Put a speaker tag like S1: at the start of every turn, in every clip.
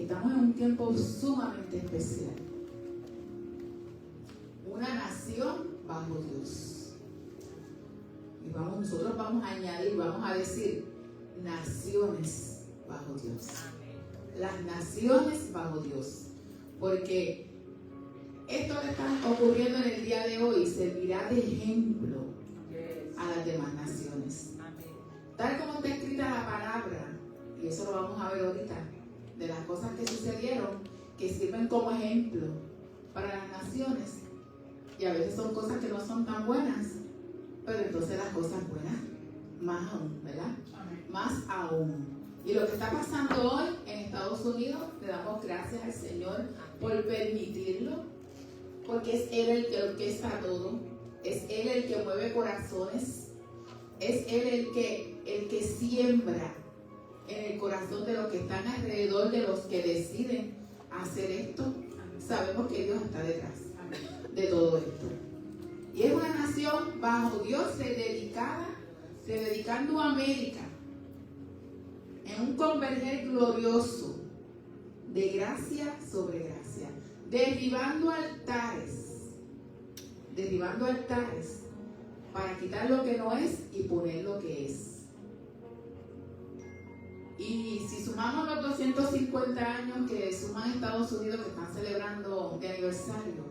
S1: Estamos en un tiempo sumamente especial. Una nación bajo Dios. Y nosotros vamos a añadir, vamos a decir, naciones bajo Dios. Las naciones bajo Dios. Porque esto que está ocurriendo en el día de hoy servirá de ejemplo a las demás naciones. Tal como está escrita la palabra, y eso lo vamos a ver ahorita, de las cosas que sucedieron, que sirven como ejemplo para las naciones. Y a veces son cosas que no son tan buenas, pero entonces las cosas buenas, más aún, ¿verdad? Más aún. Y lo que está pasando hoy en Estados Unidos, le damos gracias al Señor por permitirlo, porque es Él el que orquesta todo, es Él el que mueve corazones, es Él el que siembra en el corazón de los que están alrededor, de los que deciden hacer esto. Sabemos que Dios está detrás de todo esto. Y es una nación bajo Dios dedicando a América en un converger glorioso de gracia sobre gracia, derribando altares para quitar lo que no es y poner lo que es. Y si sumamos los 250 años que suman Estados Unidos, que están celebrando de aniversario,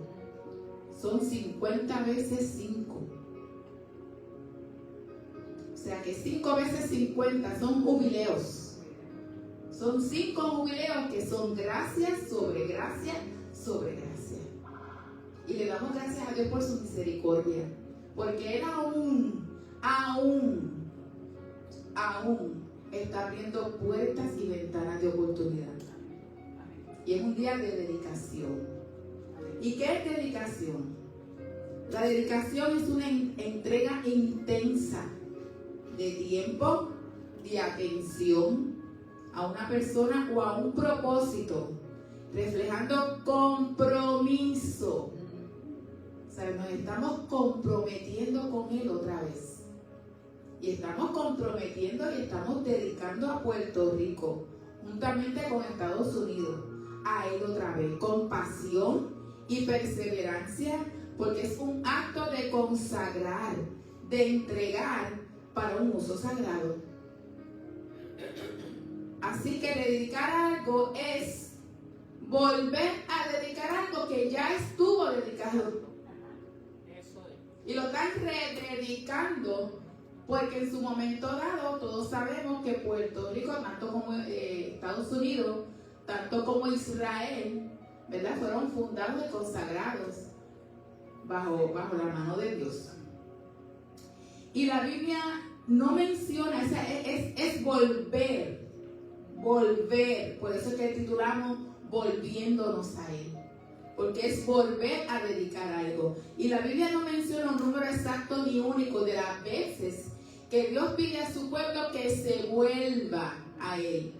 S1: son 50 veces 5. O sea que 5 veces 50 son jubileos. Son 5 jubileos que son gracia sobre gracia sobre gracia. Y le damos gracias a Dios por su misericordia. Porque Él aún está abriendo puertas y ventanas de oportunidad. Y es un día de dedicación. ¿Y qué es dedicación? La dedicación es una entrega intensa de tiempo, de atención a una persona o a un propósito, reflejando compromiso. O sea, nos estamos comprometiendo con Él otra vez. Y estamos comprometiendo y estamos dedicando a Puerto Rico, juntamente con Estados Unidos, a Él otra vez, con pasión y perseverancia, porque es un acto de consagrar, de entregar para un uso sagrado. Así que dedicar algo es volver a dedicar algo que ya estuvo dedicado. Y lo están rededicando. Porque en su momento dado, todos sabemos que Puerto Rico, tanto como Estados Unidos, tanto como Israel, ¿verdad?, fueron fundados y consagrados bajo la mano de Dios. Y la Biblia no menciona, o sea, es volver, por eso es que titulamos Volviéndonos a Él. Porque es volver a dedicar algo. Y la Biblia no menciona un número exacto ni único de las veces que Dios pide a su pueblo que se vuelva a Él.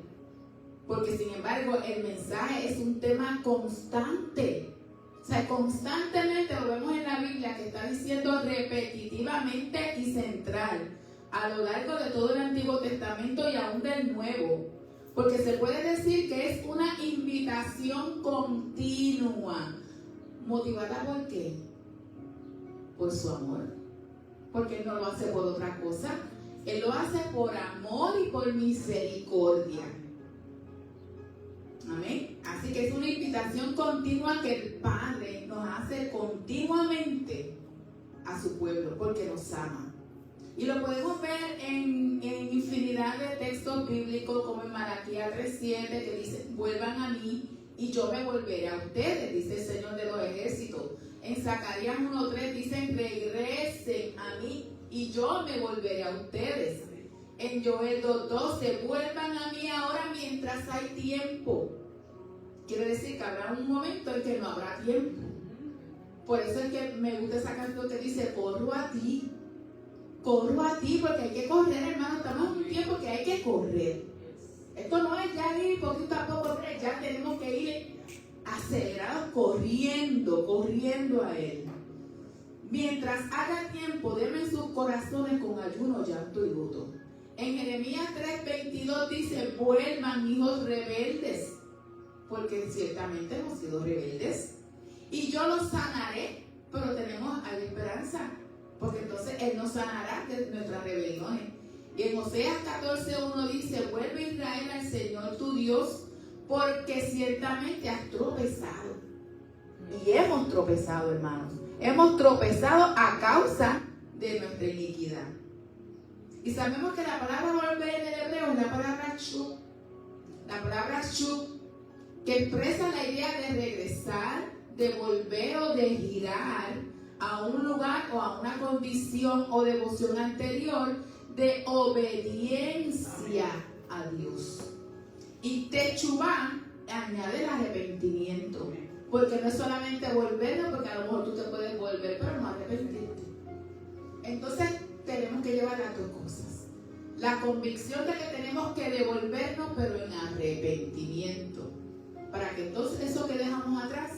S1: Porque sin embargo el mensaje es un tema constante. O sea, constantemente lo vemos en la Biblia que está diciendo repetitivamente y central a lo largo de todo el Antiguo Testamento y aún del Nuevo. Porque se puede decir que es una invitación continua. ¿Motivada por qué? Por su amor. Porque Él no lo hace por otra cosa. Él lo hace por amor y por misericordia. Amén. Así que es una invitación continua que el Padre nos hace continuamente a su pueblo, porque nos ama. Y lo podemos ver en infinidad de textos bíblicos, como en Malaquías 3:7, que dice: vuelvan a mí y yo me volveré a ustedes, dice el Señor de los ejércitos. En Zacarías 1:3 dicen: regresen a mí y yo me volveré a ustedes. En Joel 2:12, vuelvan a mí ahora mientras hay tiempo. Quiere decir que habrá un momento en que no habrá tiempo. Por eso es que me gusta esa canción que dice: corro a ti, porque hay que correr, hermano. Estamos en un tiempo que hay que correr. Esto no es ya ir poquito a poco, ya tenemos que ir acelerados, corriendo a Él. Mientras haga tiempo, denme sus corazones con ayuno, llanto y luto. En Jeremías 3:22 dice: vuelvan, hijos rebeldes, porque ciertamente hemos sido rebeldes. Y yo los sanaré, pero hay esperanza, porque entonces Él nos sanará de nuestras rebeliones. Y en Oseas 14:1 dice: vuelve Israel al Señor tu Dios, porque ciertamente has tropezado. Y hemos tropezado, hermanos. Hemos tropezado a causa de nuestra iniquidad. Y sabemos que la palabra volver en el hebreo es la palabra shuv. La palabra shuv, que expresa la idea de regresar, de volver o de girar a un lugar o a una condición o devoción anterior de obediencia a Dios. Y techuvá añade el arrepentimiento, porque no es solamente volverlo, porque a lo mejor tú te puedes volver, pero no arrepentirte. Entonces tenemos que llevar las dos cosas: la convicción de que tenemos que devolvernos, pero en arrepentimiento, para que entonces eso que dejamos atrás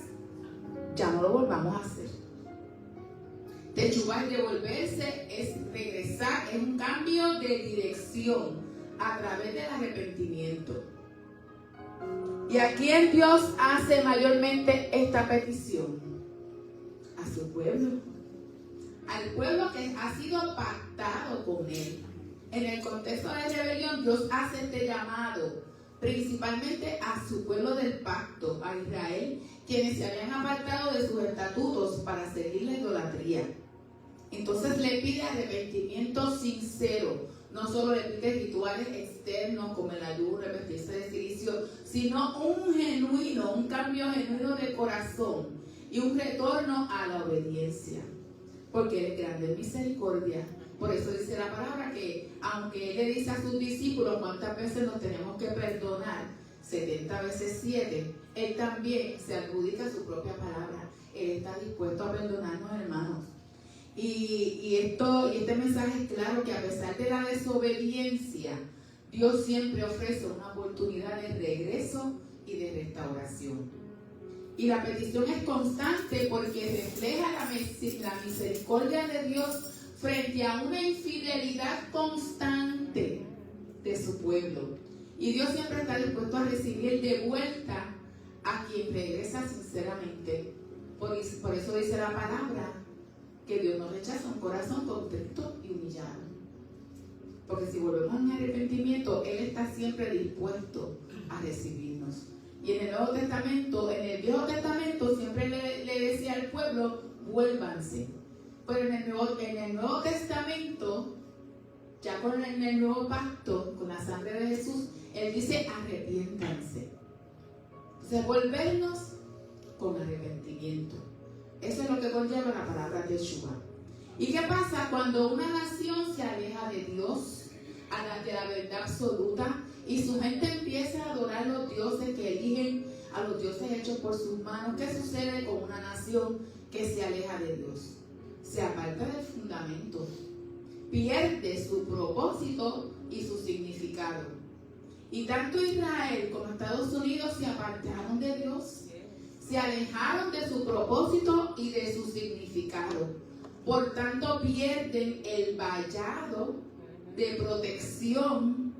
S1: ya no lo volvamos a hacer. Techuvá es devolverse, es regresar, es un cambio de dirección a través del arrepentimiento. ¿Y a quién Dios hace mayormente esta petición? A su pueblo. Al pueblo que ha sido pactado con Él. En el contexto de rebelión, Dios hace este llamado principalmente a su pueblo del pacto, a Israel, quienes se habían apartado de sus estatutos para seguir la idolatría. Entonces le pide arrepentimiento sincero. No solo le pide rituales externos como el ayuno, el vestirse de cilicio, sino un cambio genuino de corazón y un retorno a la obediencia. Porque Él es grande en misericordia. Por eso dice la palabra que aunque Él le dice a sus discípulos cuántas veces nos tenemos que perdonar, 70 veces 7, Él también se adjudica su propia palabra. Él está dispuesto a perdonarnos, hermanos. Y este mensaje es claro, que a pesar de la desobediencia, Dios siempre ofrece una oportunidad de regreso y de restauración. Y la petición es constante porque refleja la misericordia de Dios frente a una infidelidad constante de su pueblo. Y Dios siempre está dispuesto a recibir de vuelta a quien regresa sinceramente. Por eso dice la palabra que Dios no rechaza un corazón contrito y humillado. Porque si volvemos en arrepentimiento, Él está siempre dispuesto a recibirnos. Y en el Nuevo Testamento, en el Viejo Testamento, siempre le decía al pueblo: vuélvanse. Pero en el Nuevo Testamento, ya en el Nuevo Pacto, con la sangre de Jesús, Él dice: arrepiéntanse. Entonces, volvernos con arrepentimiento. Eso es lo que conlleva la palabra Techuvá. ¿Y qué pasa cuando una nación se aleja de Dios, de la verdad absoluta, y su gente empieza a adorar a los dioses que eligen, a los dioses hechos por sus manos? ¿Qué sucede con una nación que se aleja de Dios? Se aparta del fundamento, pierde su propósito y su significado. Y tanto Israel como Estados Unidos se apartaron de Dios, se alejaron de su propósito y de su significado. Por tanto, pierden el vallado de protección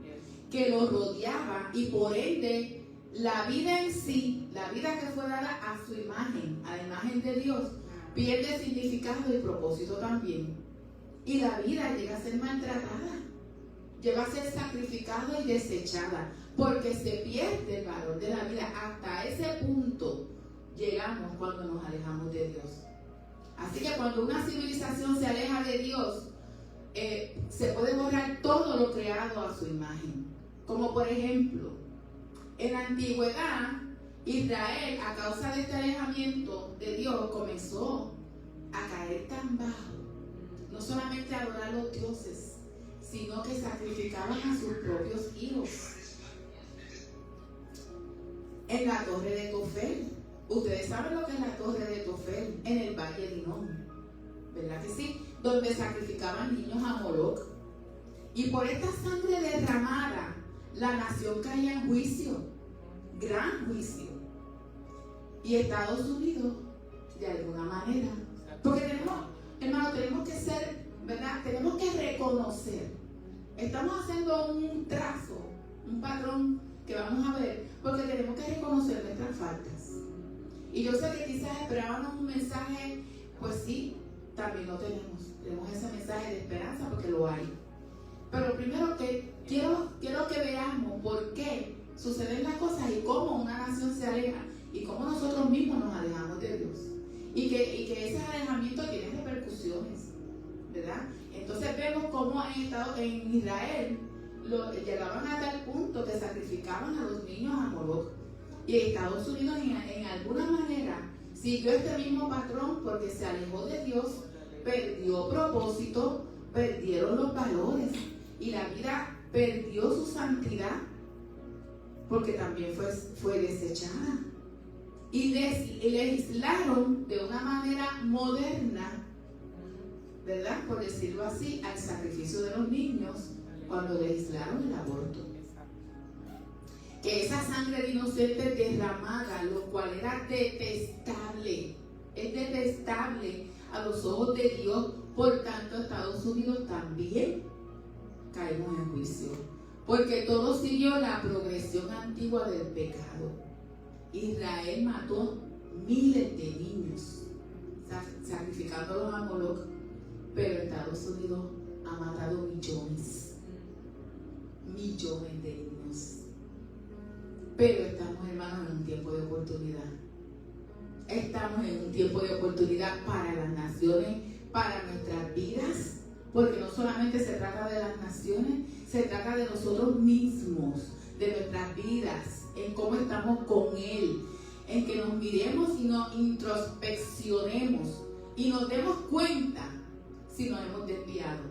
S1: que los rodeaba, y por ende la vida en sí, la vida que fue dada a su imagen, a la imagen de Dios, pierde significado y propósito también. Y la vida llega a ser maltratada, llega a ser sacrificada y desechada, porque se pierde el valor de la vida. Hasta ese punto llegamos cuando nos alejamos de Dios. Así que cuando una civilización se aleja de Dios, se puede borrar todo lo creado a su imagen. Como por ejemplo, en la antigüedad, Israel, a causa de este alejamiento de Dios, comenzó a caer tan bajo. No solamente a adorar a los dioses, sino que sacrificaban a sus propios hijos. En la torre de Tofel. Ustedes saben lo que es la torre de Tofel, en el valle de Hinnom, ¿verdad que sí? Donde sacrificaban niños a Moloch. Y por esta sangre derramada, la nación caía en juicio, gran juicio. Y Estados Unidos, de alguna manera, porque tenemos que ser, ¿verdad? Tenemos que reconocer. Estamos haciendo un trazo, un patrón que vamos a ver, porque tenemos que reconocer nuestras faltas. Y yo sé que quizás esperábamos un mensaje, pues sí, también lo tenemos. Tenemos ese mensaje de esperanza porque lo hay. Pero primero que quiero que veamos por qué suceden las cosas y cómo una nación se aleja y cómo nosotros mismos nos alejamos de Dios. Y que ese alejamiento tiene repercusiones, ¿verdad? Entonces vemos cómo en Israel llegaban a tal punto que sacrificaban a los niños a Moloch. Y Estados Unidos en alguna manera siguió este mismo patrón porque se alejó de Dios, perdió propósito, perdieron los valores y la vida perdió su santidad porque también fue desechada. Y legislaron de una manera moderna, ¿verdad? Por decirlo así, al sacrificio de los niños cuando legislaron el aborto. Que esa sangre de inocentes derramada, lo cual era detestable, es detestable a los ojos de Dios. Por tanto, Estados Unidos también caemos en juicio, porque todo siguió la progresión antigua del pecado. Israel mató miles de niños, sacrificándolos a Moloch, pero Estados Unidos ha matado millones de niños. Pero estamos, hermanos, en un tiempo de oportunidad. Estamos en un tiempo de oportunidad para las naciones, para nuestras vidas, porque no solamente se trata de las naciones, se trata de nosotros mismos, de nuestras vidas, en cómo estamos con Él, en que nos miremos y nos introspeccionemos y nos demos cuenta si nos hemos desviado,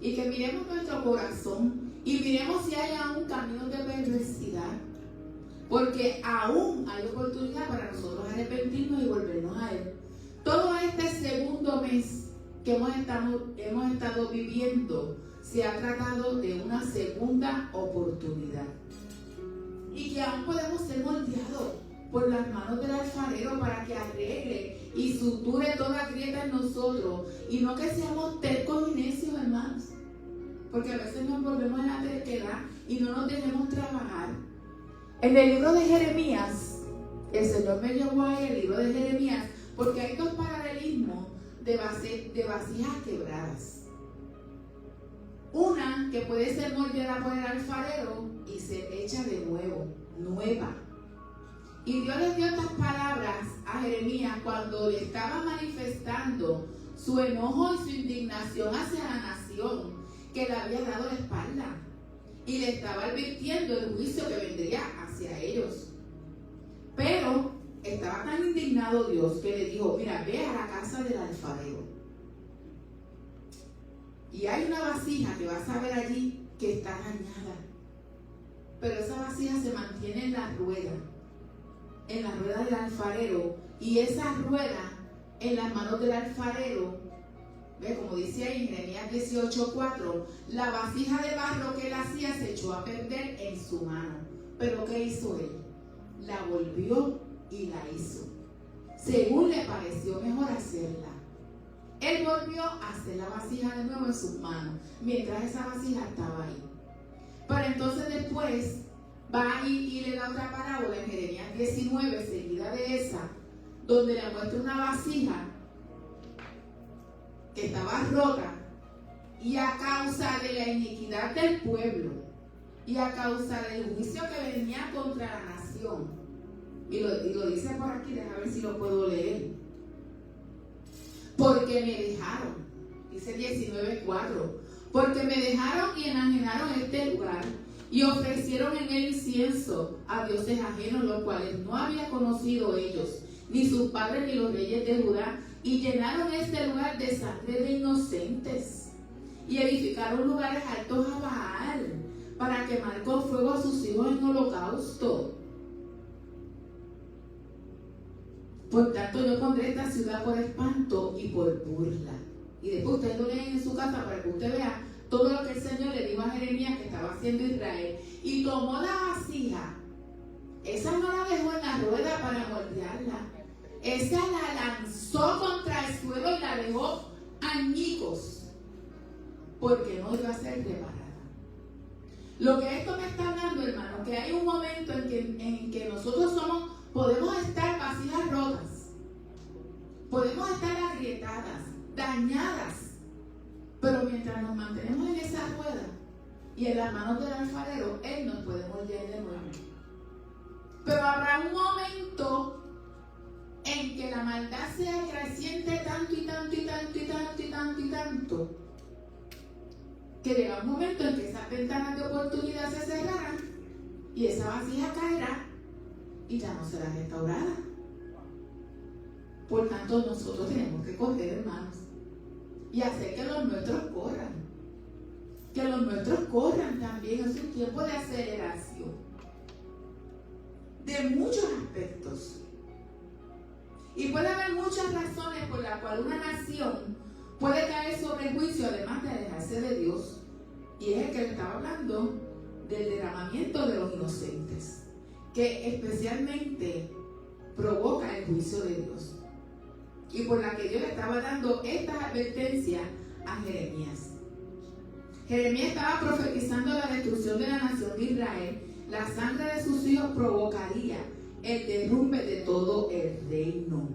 S1: y que miremos nuestro corazón y miremos si hay aún caminos de perversidad, porque aún hay oportunidad para nosotros arrepentirnos y volvernos a Él. Todo este segundo mes que hemos estado viviendo se ha tratado de una segunda oportunidad, y que aún podemos ser moldeados por las manos del alfarero para que arregle y suture toda grieta en nosotros, y no que seamos tercos y necios, hermanos, porque a veces nos volvemos a la terquedad y no nos dejemos trabajar. En el libro de Jeremías, el Señor me llevó ahí el libro de Jeremías, porque hay dos paralelismos de vasijas quebradas. Una que puede ser moldeada por el alfarero y ser hecha de nuevo, nueva. Y Dios le dio estas palabras a Jeremías cuando le estaba manifestando su enojo y su indignación hacia la nación que le había dado la espalda, y le estaba advirtiendo el juicio que vendría hacia ellos. Pero estaba tan indignado Dios que le dijo: mira, ve a la casa del alfarero, y hay una vasija que vas a ver allí que está dañada, pero esa vasija se mantiene en la rueda del alfarero, y esa rueda en las manos del alfarero, ve, como dice ahí en Jeremías 18:4, la vasija de barro que él hacía se echó a perder en su mano. Pero ¿qué hizo él? La volvió y la hizo según le pareció mejor hacerla. Él volvió a hacer la vasija de nuevo en sus manos, mientras esa vasija estaba ahí. Pero entonces después va y le da otra parábola en Jeremías 19, seguida de esa, donde le muestra una vasija que estaba rota, y a causa de la iniquidad del pueblo y a causa del juicio que venía contra la nación, y lo dice por aquí, déjame ver si lo puedo leer, porque me dejaron, dice 19:4, porque me dejaron y enajenaron este lugar y ofrecieron en él incienso a dioses ajenos, los cuales no había conocido ellos, ni sus padres ni los reyes de Judá, y llenaron este lugar de sangre de inocentes, y edificaron lugares altos a Baal, para quemar con fuego a sus hijos en holocausto. Por tanto, yo pondré esta ciudad por espanto y por burla. Y después ustedes lo leen en su casa para que usted vea todo lo que el Señor le dijo a Jeremías que estaba haciendo Israel. Y tomó la vasija, esa no la dejó en la rueda para moldearla, esa la lanzó contra el suelo y la dejó añicos, porque no iba a ser reparada. Lo que esto me está hablando, hermano, que hay un momento en que nosotros Podemos estar agrietadas, dañadas, pero mientras nos mantenemos en esa rueda y en las manos del alfarero, Él nos puede moldear de nuevo. Pero habrá un momento en que la maldad sea creciente tanto y tanto y tanto y tanto y tanto y tanto, que llega un momento en que esas ventanas de oportunidad se cerrarán y esa vasija caerá y ya no será restaurada. Por tanto, nosotros tenemos que correr, hermanos, y hacer que los nuestros corran. Que los nuestros corran también. Es un tiempo de aceleración de muchos aspectos. Y puede haber muchas razones por las cuales una nación puede caer sobre el juicio, además de alejarse de Dios. Y es el que le estaba hablando del derramamiento de los inocentes, que especialmente provoca el juicio de Dios. Y por la que Dios le estaba dando estas advertencias a Jeremías. Jeremías estaba profetizando la destrucción de la nación de Israel. La sangre de sus hijos provocaría el derrumbe de todo el reino.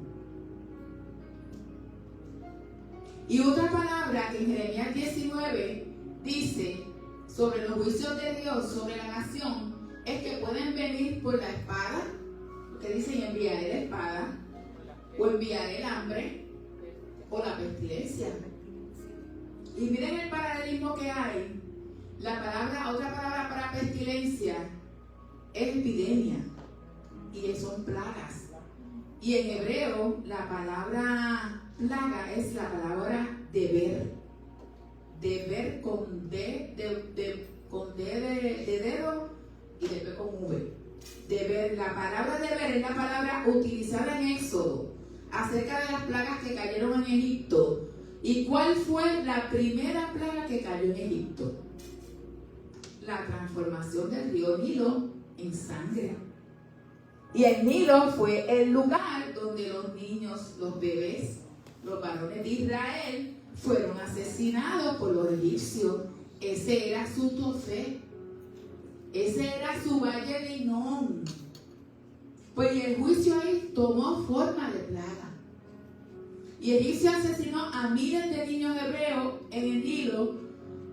S1: Y otra palabra que en Jeremías 19 dice sobre los juicios de Dios sobre la nación es que pueden venir por la espada, que dicen enviaré la espada, o enviaré el hambre, o la pestilencia. Y miren el paralelismo que hay. Otra palabra para pestilencia es epidemia, y son plagas. Y en hebreo la palabra plaga es la palabra deber. Deber con D de dedo y después con V. Deber. La palabra deber es la palabra utilizada en Éxodo acerca de las plagas que cayeron en Egipto. ¿Y cuál fue la primera plaga que cayó en Egipto? La transformación del río Nilo en sangre. Y el Nilo fue el lugar donde los niños, los bebés, los varones de Israel fueron asesinados por los egipcios. Ese era su Tofet. Ese era su valle de Hinnom. Pues el juicio ahí tomó forma de plaga. Y Egipcio asesinó a miles de niños hebreos en el Nilo,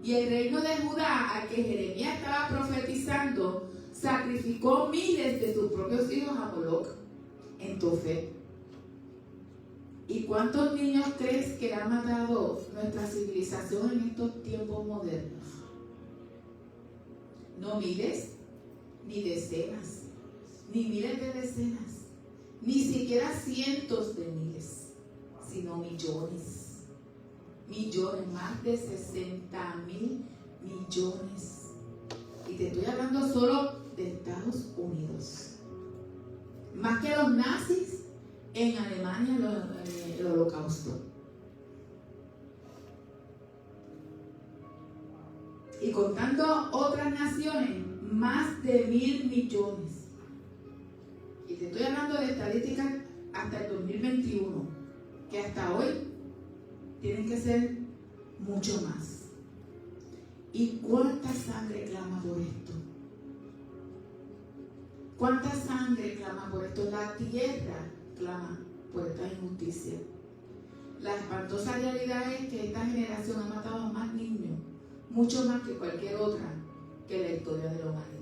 S1: y el reino de Judá, al que Jeremías estaba profetizando, sacrificó miles de sus propios hijos a Moloch en Tofet. ¿Y cuántos niños crees que ha matado nuestra civilización en estos tiempos modernos? No miles, ni decenas, ni miles de decenas, ni siquiera cientos de miles, sino millones. Millones, más de 60,000 millones. Y te estoy hablando solo de Estados Unidos. Más que los nazis en Alemania, el Holocausto. Y contando otras naciones, más de 1,000 millones. Y te estoy hablando de estadísticas hasta el 2021, que hasta hoy tienen que ser mucho más. ¿Y cuánta sangre clama por esto? ¿Cuánta sangre clama por esto? La tierra clama por esta injusticia. La espantosa realidad es que esta generación ha matado a más niños, mucho más que cualquier otra que la historia de la humanidad.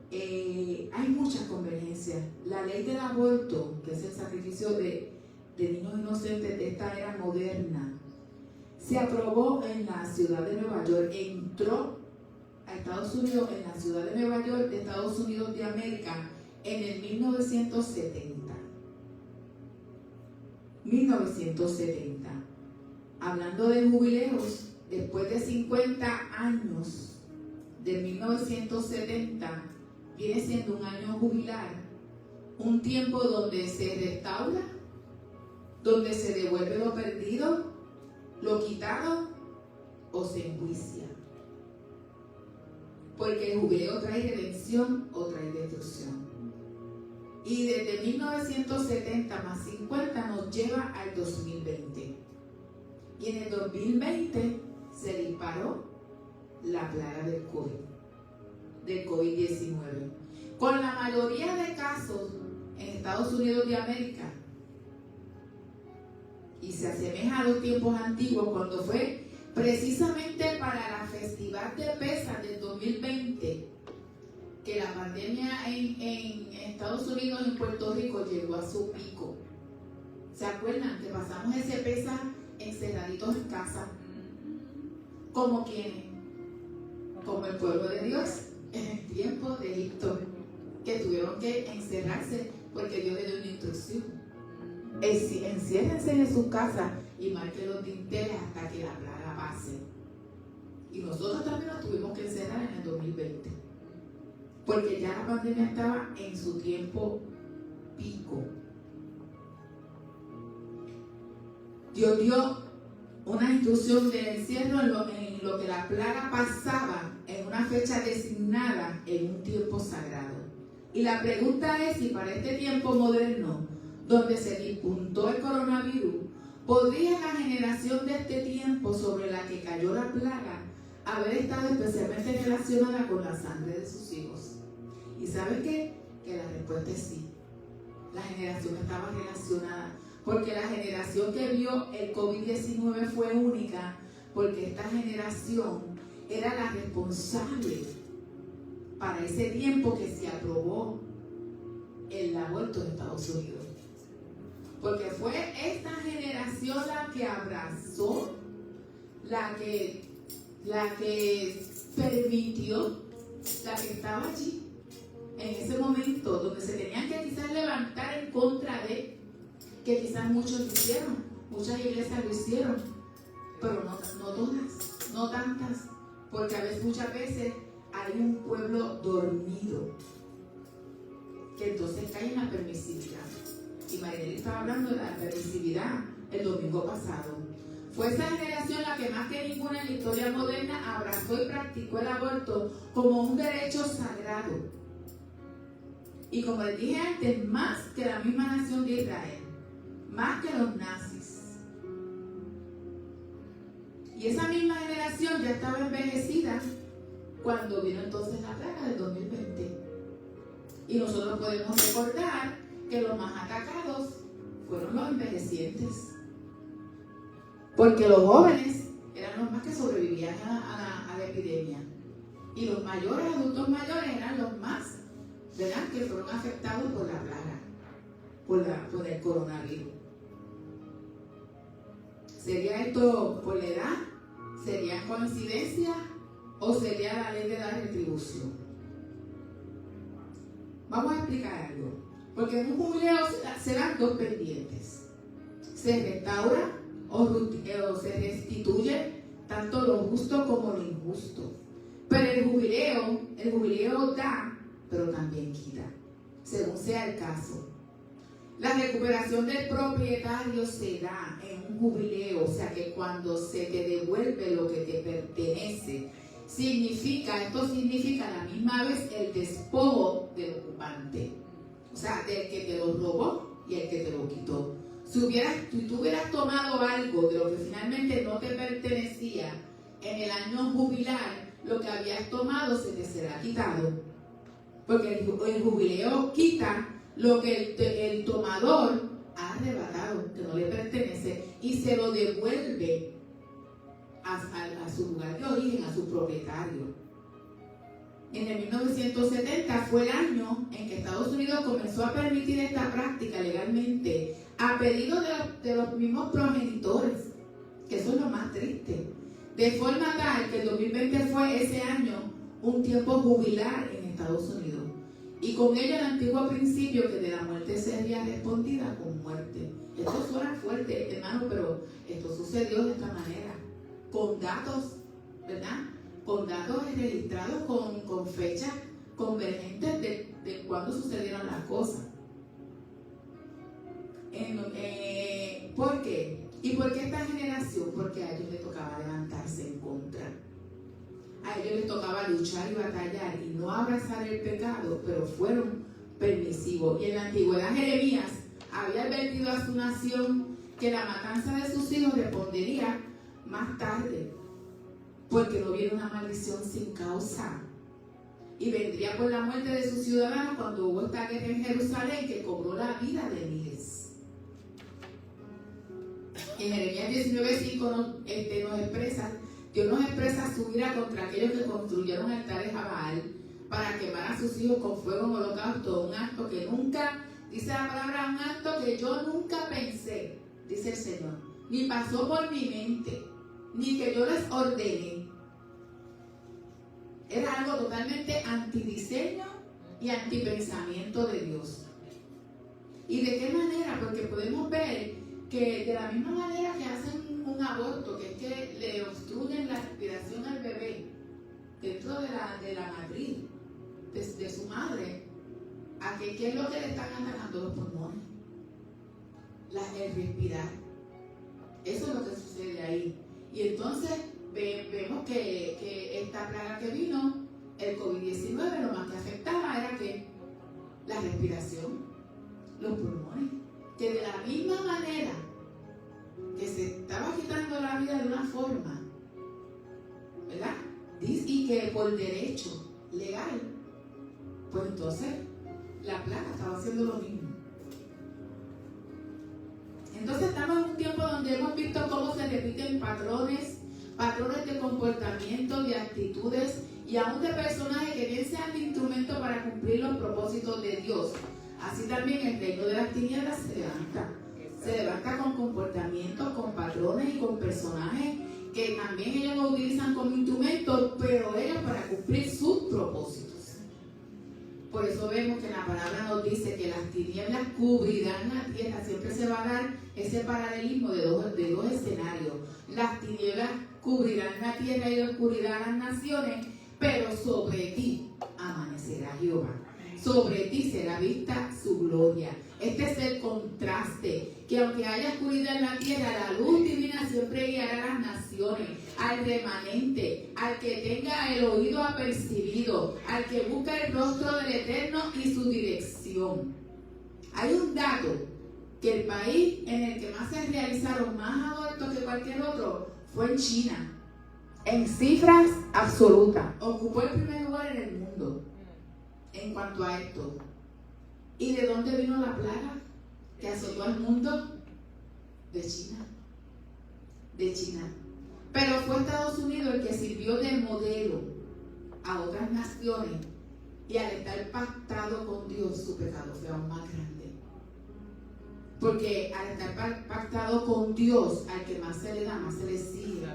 S1: Hay muchas convergencias. La ley del aborto, que es el sacrificio de niños inocentes de esta era moderna, se aprobó en la ciudad de Nueva York, entró a Estados Unidos en la ciudad de Nueva York de Estados Unidos de América en el 1970. 1970. Hablando de jubileos, después de 50 años de 1970, viene siendo un año jubilar, un tiempo donde se restaura, donde se devuelve lo perdido, lo quitado o se enjuicia. Porque el jubileo trae redención o trae destrucción. Y desde 1970 más 50 nos lleva al 2020. Y en el 2020 se disparó la plaga del COVID-19. Con la mayoría de casos en Estados Unidos de América. Y se asemeja a los tiempos antiguos cuando fue precisamente para la Festival de Pesas del 2020 que la pandemia en Estados Unidos y en Puerto Rico llegó a su pico. ¿Se acuerdan que pasamos ese Pesas encerraditos en casa? ¿Como quiénes? Como el pueblo de Dios en el tiempo de Egipto, que tuvieron que encerrarse porque Dios le dio una instrucción. Enciérrense en sus casas y marquen los dinteles hasta que la plaga pase. Y nosotros también nos tuvimos que encerrar en el 2020, porque ya la pandemia estaba en su tiempo pico. Dios dio una instrucción de encierro en lo que la plaga pasaba en una fecha designada en un tiempo sagrado. Y la pregunta es si para este tiempo moderno, donde se dispuntó el coronavirus, ¿podría la generación de este tiempo sobre la que cayó la plaga haber estado especialmente relacionada con la sangre de sus hijos? ¿Y saben qué? Que la respuesta es sí. La generación estaba relacionada, porque la generación que vio el COVID-19 fue única, porque esta generación era la responsable para ese tiempo que se aprobó el aborto en Estados Unidos. Porque fue esta generación la que abrazó, la que permitió, la que estaba allí en ese momento donde se tenían que quizás levantar en contra de, que quizás muchos lo hicieron, muchas iglesias lo hicieron, pero no todas, no tantas, porque muchas veces hay un pueblo dormido que entonces cae en la permisividad. Y Marinelli estaba hablando de la permisividad el domingo pasado. Fue esa generación la que más que ninguna en la historia moderna abrazó y practicó el aborto como un derecho sagrado. Y como les dije antes, más que la misma nación de Israel, más que los nazis. Y esa misma generación ya estaba envejecida cuando vino entonces la plaga del 2020. Y nosotros podemos recordar que los más atacados fueron los envejecientes, porque los jóvenes eran los más que sobrevivían a la epidemia, y los mayores, adultos mayores, eran los más, ¿verdad?, que fueron afectados por la plaga, por el coronavirus. ¿Sería esto por la edad? ¿Sería coincidencia? ¿O sería la ley de la retribución? Vamos a explicar algo. Porque en un jubileo se dan dos pendientes. Se restaura o se restituye tanto lo justo como lo injusto. Pero el jubileo da, pero también quita, según sea el caso. La recuperación del propietario se da en un jubileo, o sea que cuando se te devuelve lo que te pertenece, esto significa a la misma vez el despojo del ocupante. O sea, del que te lo robó y el que te lo quitó. Si tú hubieras tomado algo de lo que finalmente no te pertenecía en el año jubilar, lo que habías tomado se te será quitado. Porque el jubileo quita lo que el tomador ha arrebatado, que no le pertenece, y se lo devuelve a su lugar de origen, a su propietario. En el 1970 fue el año en que Estados Unidos comenzó a permitir esta práctica legalmente a pedido de los mismos progenitores, que eso es lo más triste, de forma tal que el 2020 fue ese año un tiempo jubilar en Estados Unidos, y con ello el antiguo principio que de la muerte sería respondida con muerte. Esto suena fuerte, hermano, pero esto sucedió de esta manera, con datos, ¿verdad?, con datos registrados con fechas convergentes de cuándo sucedieron las cosas. ¿Por qué? ¿Y por qué esta generación? Porque a ellos les tocaba levantarse en contra. A ellos les tocaba luchar y batallar y no abrazar el pecado, pero fueron permisivos. Y en la antigüedad Jeremías había advertido a su nación que la matanza de sus hijos respondería más tarde, porque no viene una maldición sin causa. y vendría por la muerte de sus ciudadanos cuando hubo esta guerra en Jerusalén que cobró la vida de miles. En Jeremías 19:5 nos expresa, Dios nos expresa su ira contra aquellos que construyeron altares a Baal para quemar a sus hijos con fuego en holocausto, un acto que nunca, dice la palabra, un acto que yo nunca pensé, dice el Señor, ni pasó por mi mente, ni que yo les ordené. Era algo totalmente antidiseño y antipensamiento de Dios. ¿Y de qué manera? Porque podemos ver que de la misma manera que hacen un aborto, que es que le obstruyen la respiración al bebé dentro de la matriz de su madre, ¿a qué es lo que le están atacando? Los pulmones, el respirar. Eso es lo que sucede ahí. Y entonces vemos que esta plaga que vino, el COVID-19, lo más que afectaba era que la respiración, los pulmones, que de la misma manera que se estaba quitando la vida de una forma, ¿verdad? Y que por derecho legal, pues entonces la plaga estaba haciendo lo mismo. Entonces estamos en un tiempo donde hemos visto cómo se repiten patrones de comportamiento, de actitudes y aún de personajes que bien sean de instrumento para cumplir los propósitos de Dios. Así también el reino de las tinieblas se levanta con comportamientos, con patrones y con personajes que también ellos lo utilizan como instrumentos, pero ellos para cumplir sus propósitos. Por eso vemos que la palabra nos dice que las tinieblas cubrirán la tierra. Siempre se va a dar ese paralelismo de dos escenarios. Las tinieblas cubrirán la tierra y oscuridad las naciones, pero sobre ti amanecerá Jehová. Sobre ti será vista su gloria. Este es el contraste, que aunque haya oscuridad en la tierra, la luz divina siempre guiará a las naciones, al remanente, al que tenga el oído apercibido, al que busca el rostro del Eterno y su dirección. Hay un dato, que el país en el que más se realizaron más abortos que cualquier otro fue en China. En cifras absolutas, ocupó el primer lugar en el mundo en cuanto a esto. ¿Y de dónde vino la plaga que azotó al mundo? De China. De China. Pero fue Estados Unidos el que sirvió de modelo a otras naciones, y al estar pactado con Dios, su pecado fue aún más grande. Porque al estar pactado con Dios, al que más se le da, más se le sigue.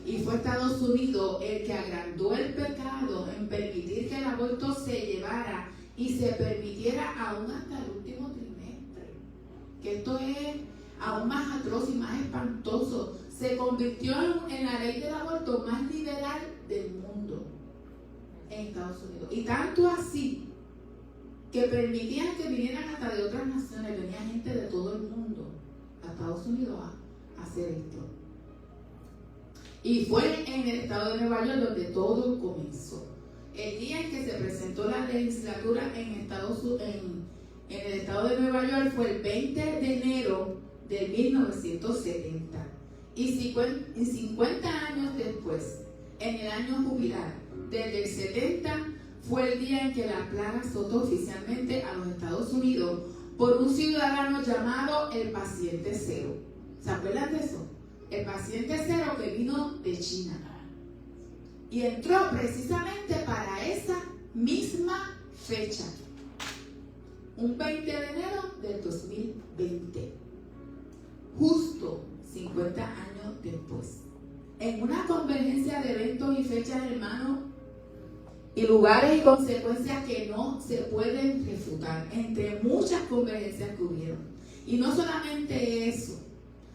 S1: Y fue Estados Unidos el que agrandó el pecado en permitir que el aborto se llevara y se permitiera aún hasta el último trimestre. Que esto es aún más atroz y más espantoso. Se convirtió en la ley del aborto más liberal del mundo en Estados Unidos. Y tanto así que permitían que vinieran hasta de otras naciones, venía gente de todo el mundo a Estados Unidos a hacer esto. Y fue en el estado de Nueva York donde todo comenzó. El día en que se presentó la legislatura en el estado de Nueva York fue el 20 de enero de 1970. Y 50 años después, en el año jubilar desde el 70, fue el día en que la plaga azotó oficialmente a los Estados Unidos por un ciudadano llamado el paciente cero. ¿Se acuerdan de eso? El paciente cero que vino de China. Y entró precisamente para esa misma fecha. Un 20 de enero del 2020. Justo 50 años después. En una convergencia de eventos y fechas, hermanos, y lugares y consecuencias que no se pueden refutar, entre muchas convergencias que hubieron. Y no solamente eso,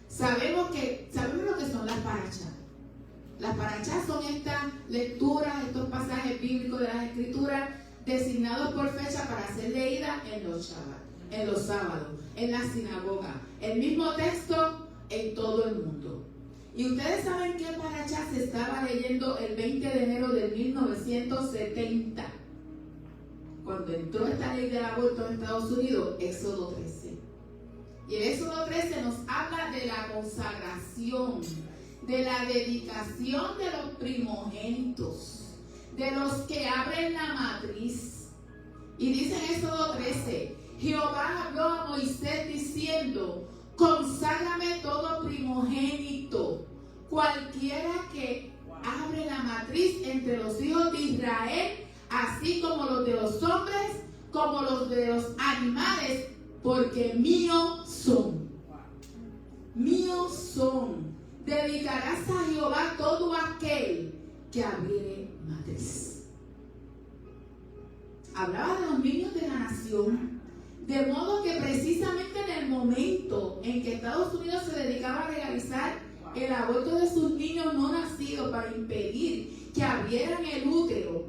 S1: sabemos lo que son las parachas. Las parachas son estas lecturas, estos pasajes bíblicos de las Escrituras designados por fecha para ser leídas en los sábados, en la sinagoga, el mismo texto en todo el mundo. Y ustedes saben qué parachá se estaba leyendo el 20 de enero de 1970, cuando entró esta ley del aborto en Estados Unidos, Éxodo 13. Y el Éxodo 13 nos habla de la consagración, de la dedicación de los primogénitos, de los que abren la matriz. Y dice en Éxodo 13, Jehová habló a Moisés diciendo, conságrame todo primogénito, cualquiera que abre la matriz entre los hijos de Israel, así como los de los hombres, como los de los animales, porque míos son. Míos son. Dedicarás a Jehová todo aquel que abriere matriz. Hablaba de los niños de la nación, de modo que precisamente en el momento en que Estados Unidos se dedicaba a legalizar el aborto de sus niños no nacidos para impedir que abrieran el útero,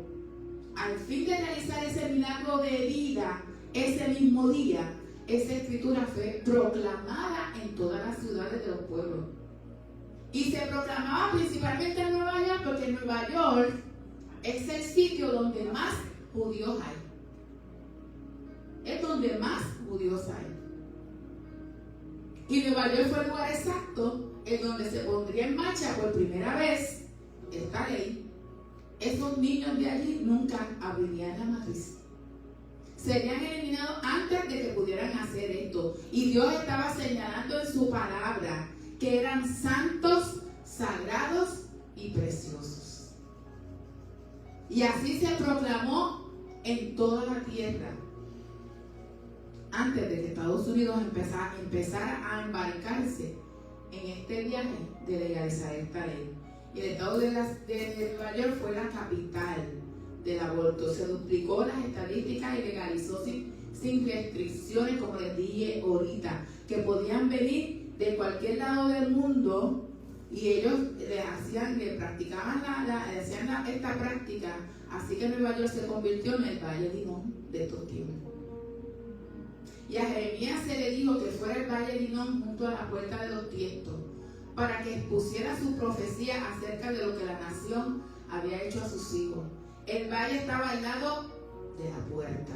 S1: al fin de realizar ese milagro de vida, ese mismo día, esa escritura fue proclamada en todas las ciudades de los pueblos. Y se proclamaba principalmente en Nueva York, porque en Nueva York es el sitio donde más judíos hay. Es donde más judíos hay. Y Nueva York fue el lugar exacto en donde se pondría en marcha por primera vez esta ley. Esos niños de allí nunca abrirían la matriz. Serían eliminados antes de que pudieran hacer esto. Y Dios estaba señalando en su palabra que eran santos, sagrados y preciosos. Y así se proclamó en toda la tierra, antes de que Estados Unidos empezara a embarcarse en este viaje de legalizar esta ley. Y el estado de Nueva York fue la capital del aborto. Se duplicó las estadísticas y legalizó sin restricciones, como les dije ahorita, que podían venir de cualquier lado del mundo y ellos practicaban esta práctica. Así que Nueva York se convirtió en el Valle Limón de estos tiempos. Y a Jeremías se le dijo que fuera el Valle Limón junto a la puerta de los tiestos, para que expusiera su profecía acerca de lo que la nación había hecho a sus hijos. El valle estaba al lado de la puerta.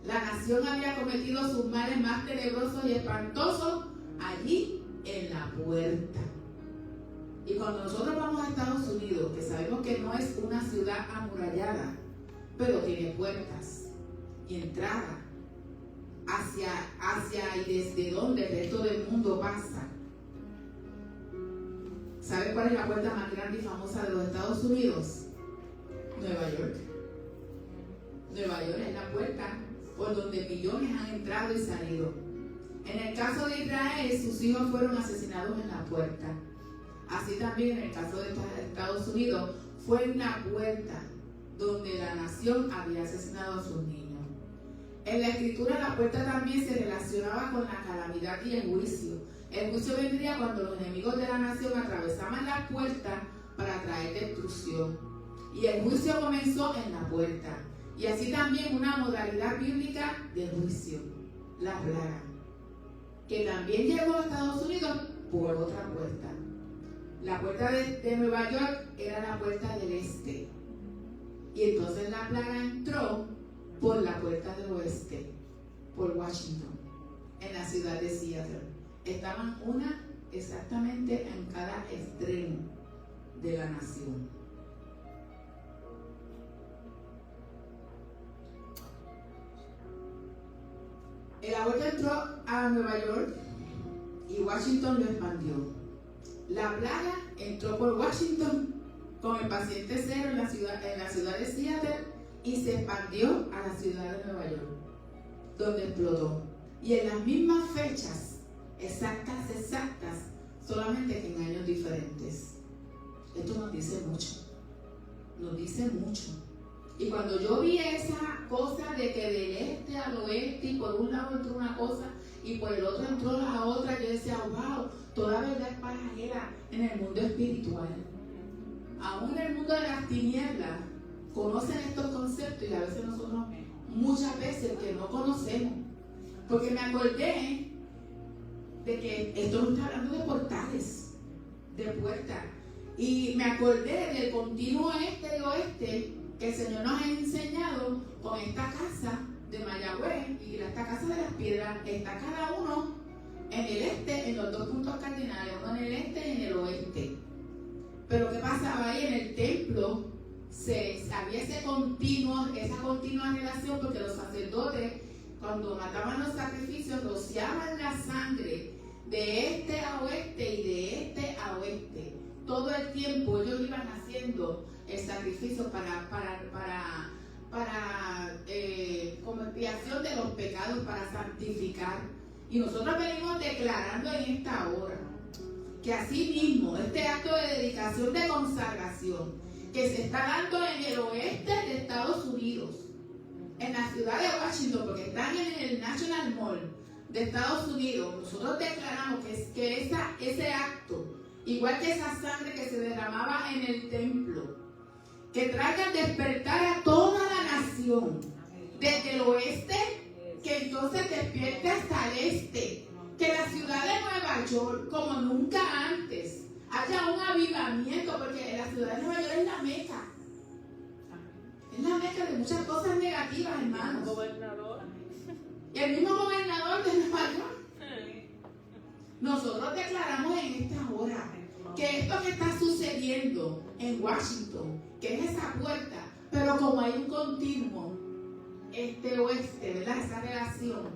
S1: La nación había cometido sus males más tenebrosos y espantosos allí en la puerta. Y cuando nosotros vamos a Estados Unidos, que sabemos que no es una ciudad amurallada, pero tiene puertas y entradas hacia y desde donde el resto del mundo pasa. ¿Sabe cuál es la puerta más grande y famosa de los Estados Unidos? Nueva York. Nueva York es la puerta por donde millones han entrado y salido. En el caso de Israel, sus hijos fueron asesinados en la puerta. Así también en el caso de Estados Unidos, fue en la puerta donde la nación había asesinado a sus niños. En la escritura, la puerta también se relacionaba con la calamidad y el juicio. El juicio vendría cuando los enemigos de la nación atravesaban la puerta para traer destrucción. Y el juicio comenzó en la puerta. Y así también una modalidad bíblica de juicio, la plaga, que también llegó a Estados Unidos por otra puerta. La puerta de Nueva York era la puerta del este. Y entonces la plaga entró por la puerta del oeste, por Washington, en la ciudad de Seattle. Estaban una exactamente en cada extremo de la nación. El aborto entró a Nueva York y Washington lo expandió. La plaga entró por Washington con el paciente cero en la ciudad de Seattle y se expandió a la ciudad de Nueva York, donde explotó. Y en las mismas fechas, exactas, solamente que en años diferentes. Esto nos dice mucho. Y cuando yo vi esa cosa de que del este al oeste, y por un lado entró una cosa y por el otro entró la otra, yo decía, wow, toda verdad es pasajera en el mundo espiritual. Aún en el mundo de las tinieblas conocen estos conceptos y a veces nosotros muchas veces que no conocemos. Porque me acordé de que esto nos está hablando de portales, de puertas. Y me acordé del continuo este y oeste que el Señor nos ha enseñado con esta casa de Mayagüez y esta casa de las piedras. Está cada uno en el este, en los dos puntos cardinales, uno en el este y en el oeste. Pero ¿qué pasaba ahí en el templo? había esa continua relación, porque los sacerdotes, cuando mataban los sacrificios, rociaban la sangre de este a oeste y de este a oeste. Todo el tiempo ellos iban haciendo el sacrificio como expiación de los pecados, para santificar. Y nosotros venimos declarando en esta hora que así mismo este acto de dedicación, de consagración, que se está dando en el oeste de Estados Unidos, en la ciudad de Washington, porque están en el National Mall de Estados Unidos, nosotros declaramos que ese acto, igual que esa sangre que se derramaba en el templo, que traiga a despertar a toda la nación, desde el oeste, que entonces despierte hasta el este, que la ciudad de Nueva York, como nunca antes, haya un avivamiento, porque la ciudad de Nueva York es la meca. Es la meca de muchas cosas negativas, hermanos. Y el mismo gobernador de Nueva York. Nosotros declaramos en esta hora que esto que está sucediendo en Washington, que es esa puerta, pero como hay un continuo este-oeste, ¿verdad? Esa relación,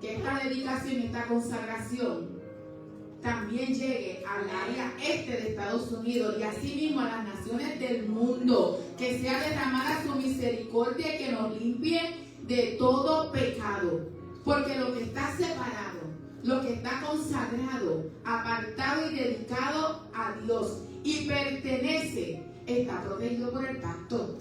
S1: que esta dedicación, esta consagración también llegue al área este de Estados Unidos y así mismo a las naciones del mundo, que sea derramada su misericordia y que nos limpie de todo pecado, porque lo que está separado, lo que está consagrado, apartado y dedicado a Dios y pertenece, está protegido por el pacto.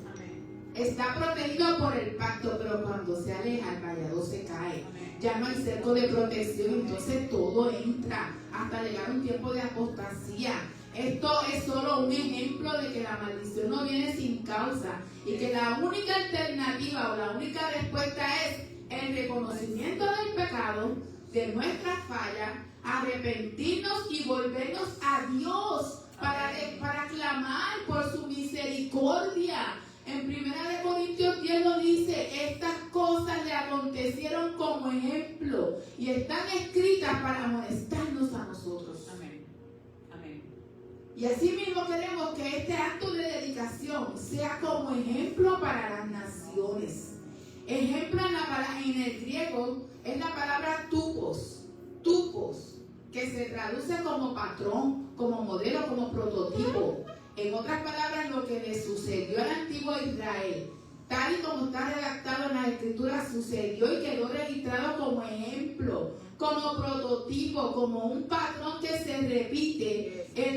S1: Está protegido por el pacto, pero cuando se aleja, el vallado se cae. Ya no hay cerco de protección, entonces todo entra hasta llegar un tiempo de apostasía. Esto es solo un ejemplo de que la maldición no viene sin causa y que la única alternativa o la única respuesta es el reconocimiento del pecado, de nuestra falla, arrepentirnos y volvernos a Dios para clamar por su misericordia. En 1 Corintios 10 lo dice, estas cosas le acontecieron como ejemplo y están escritas para amonestarnos a nosotros.
S2: Amén. Amén.
S1: Y así mismo queremos que este acto de dedicación sea como ejemplo para las naciones. Ejemplo en el griego es la palabra tupos, que se traduce como patrón, como modelo, como prototipo. En otras palabras, lo que le sucedió al antiguo Israel, tal y como está redactado en las Escrituras, sucedió y quedó registrado como ejemplo, como prototipo, como un patrón que se repite en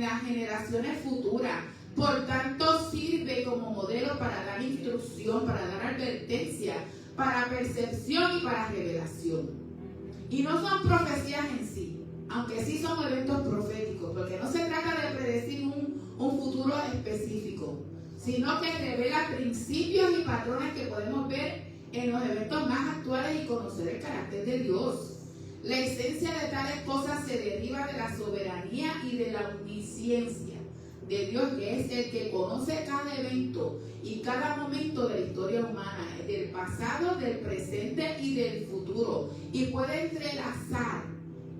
S1: las generaciones futuras. Por tanto, sirve como modelo para dar instrucción, para dar advertencia, para percepción y para revelación. Y no son profecías en sí, aunque sí son eventos proféticos, porque no se trata de predecir un futuro específico, sino que revela principios y patrones que podemos ver en los eventos más actuales y conocer el carácter de Dios. La esencia de tales cosas se deriva de la soberanía y de la omnisciencia de Dios, que es el que conoce cada evento y cada momento de la historia humana, del pasado, del presente y del futuro, y puede entrelazar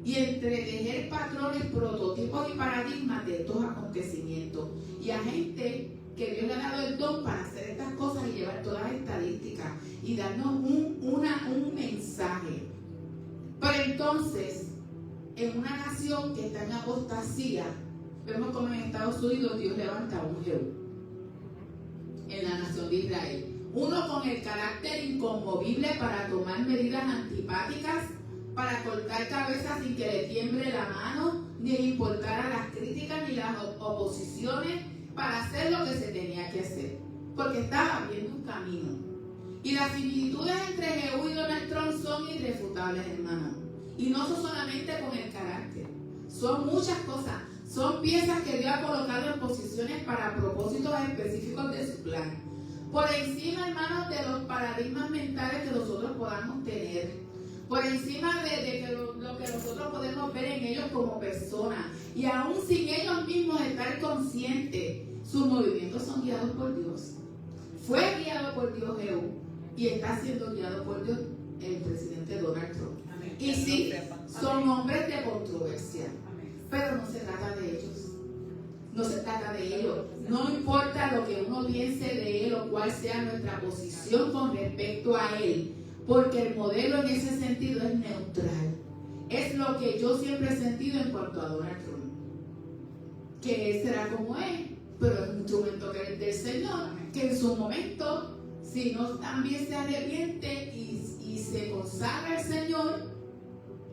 S1: y entretejer patrones, prototipos y paradigmas de estos acontecimientos. Y a gente que Dios le ha dado el don para hacer estas cosas y llevar todas las estadísticas y darnos un mensaje. Pero entonces, en una nación que está en apostasía, vemos como en Estados Unidos Dios levanta un Jehú en la nación de Israel. Uno con el carácter inconmovible para tomar medidas antipáticas, para cortar cabezas sin que le tiemble la mano, ni importar a las críticas ni las oposiciones, para hacer lo que se tenía que hacer, porque estaba abriendo un camino. Y las similitudes entre Jehú y Donald Trump son irrefutables, hermanos. Y no son solamente con el carácter, son muchas cosas. Son piezas que Dios ha colocado en posiciones para propósitos específicos de su plan. Por encima, hermanos, de los paradigmas mentales que nosotros podamos tener. Por encima de lo que nosotros podemos ver en ellos como personas. Y aún sin ellos mismos estar conscientes, sus movimientos son guiados por Dios. Fue guiado por Dios Jehú y está siendo guiado por Dios el presidente Donald Trump. Amén. Y sí, son hombres de controversia. Pero no se trata de ellos. No se trata de ello. No importa lo que uno piense de él o cuál sea nuestra posición con respecto a él, porque el modelo en ese sentido es neutral. Es lo que yo siempre he sentido en cuanto a Donald Trump. Que él será como él, pero es un instrumento que es del Señor, que en su momento, si no también se arrepiente y se consagra al Señor,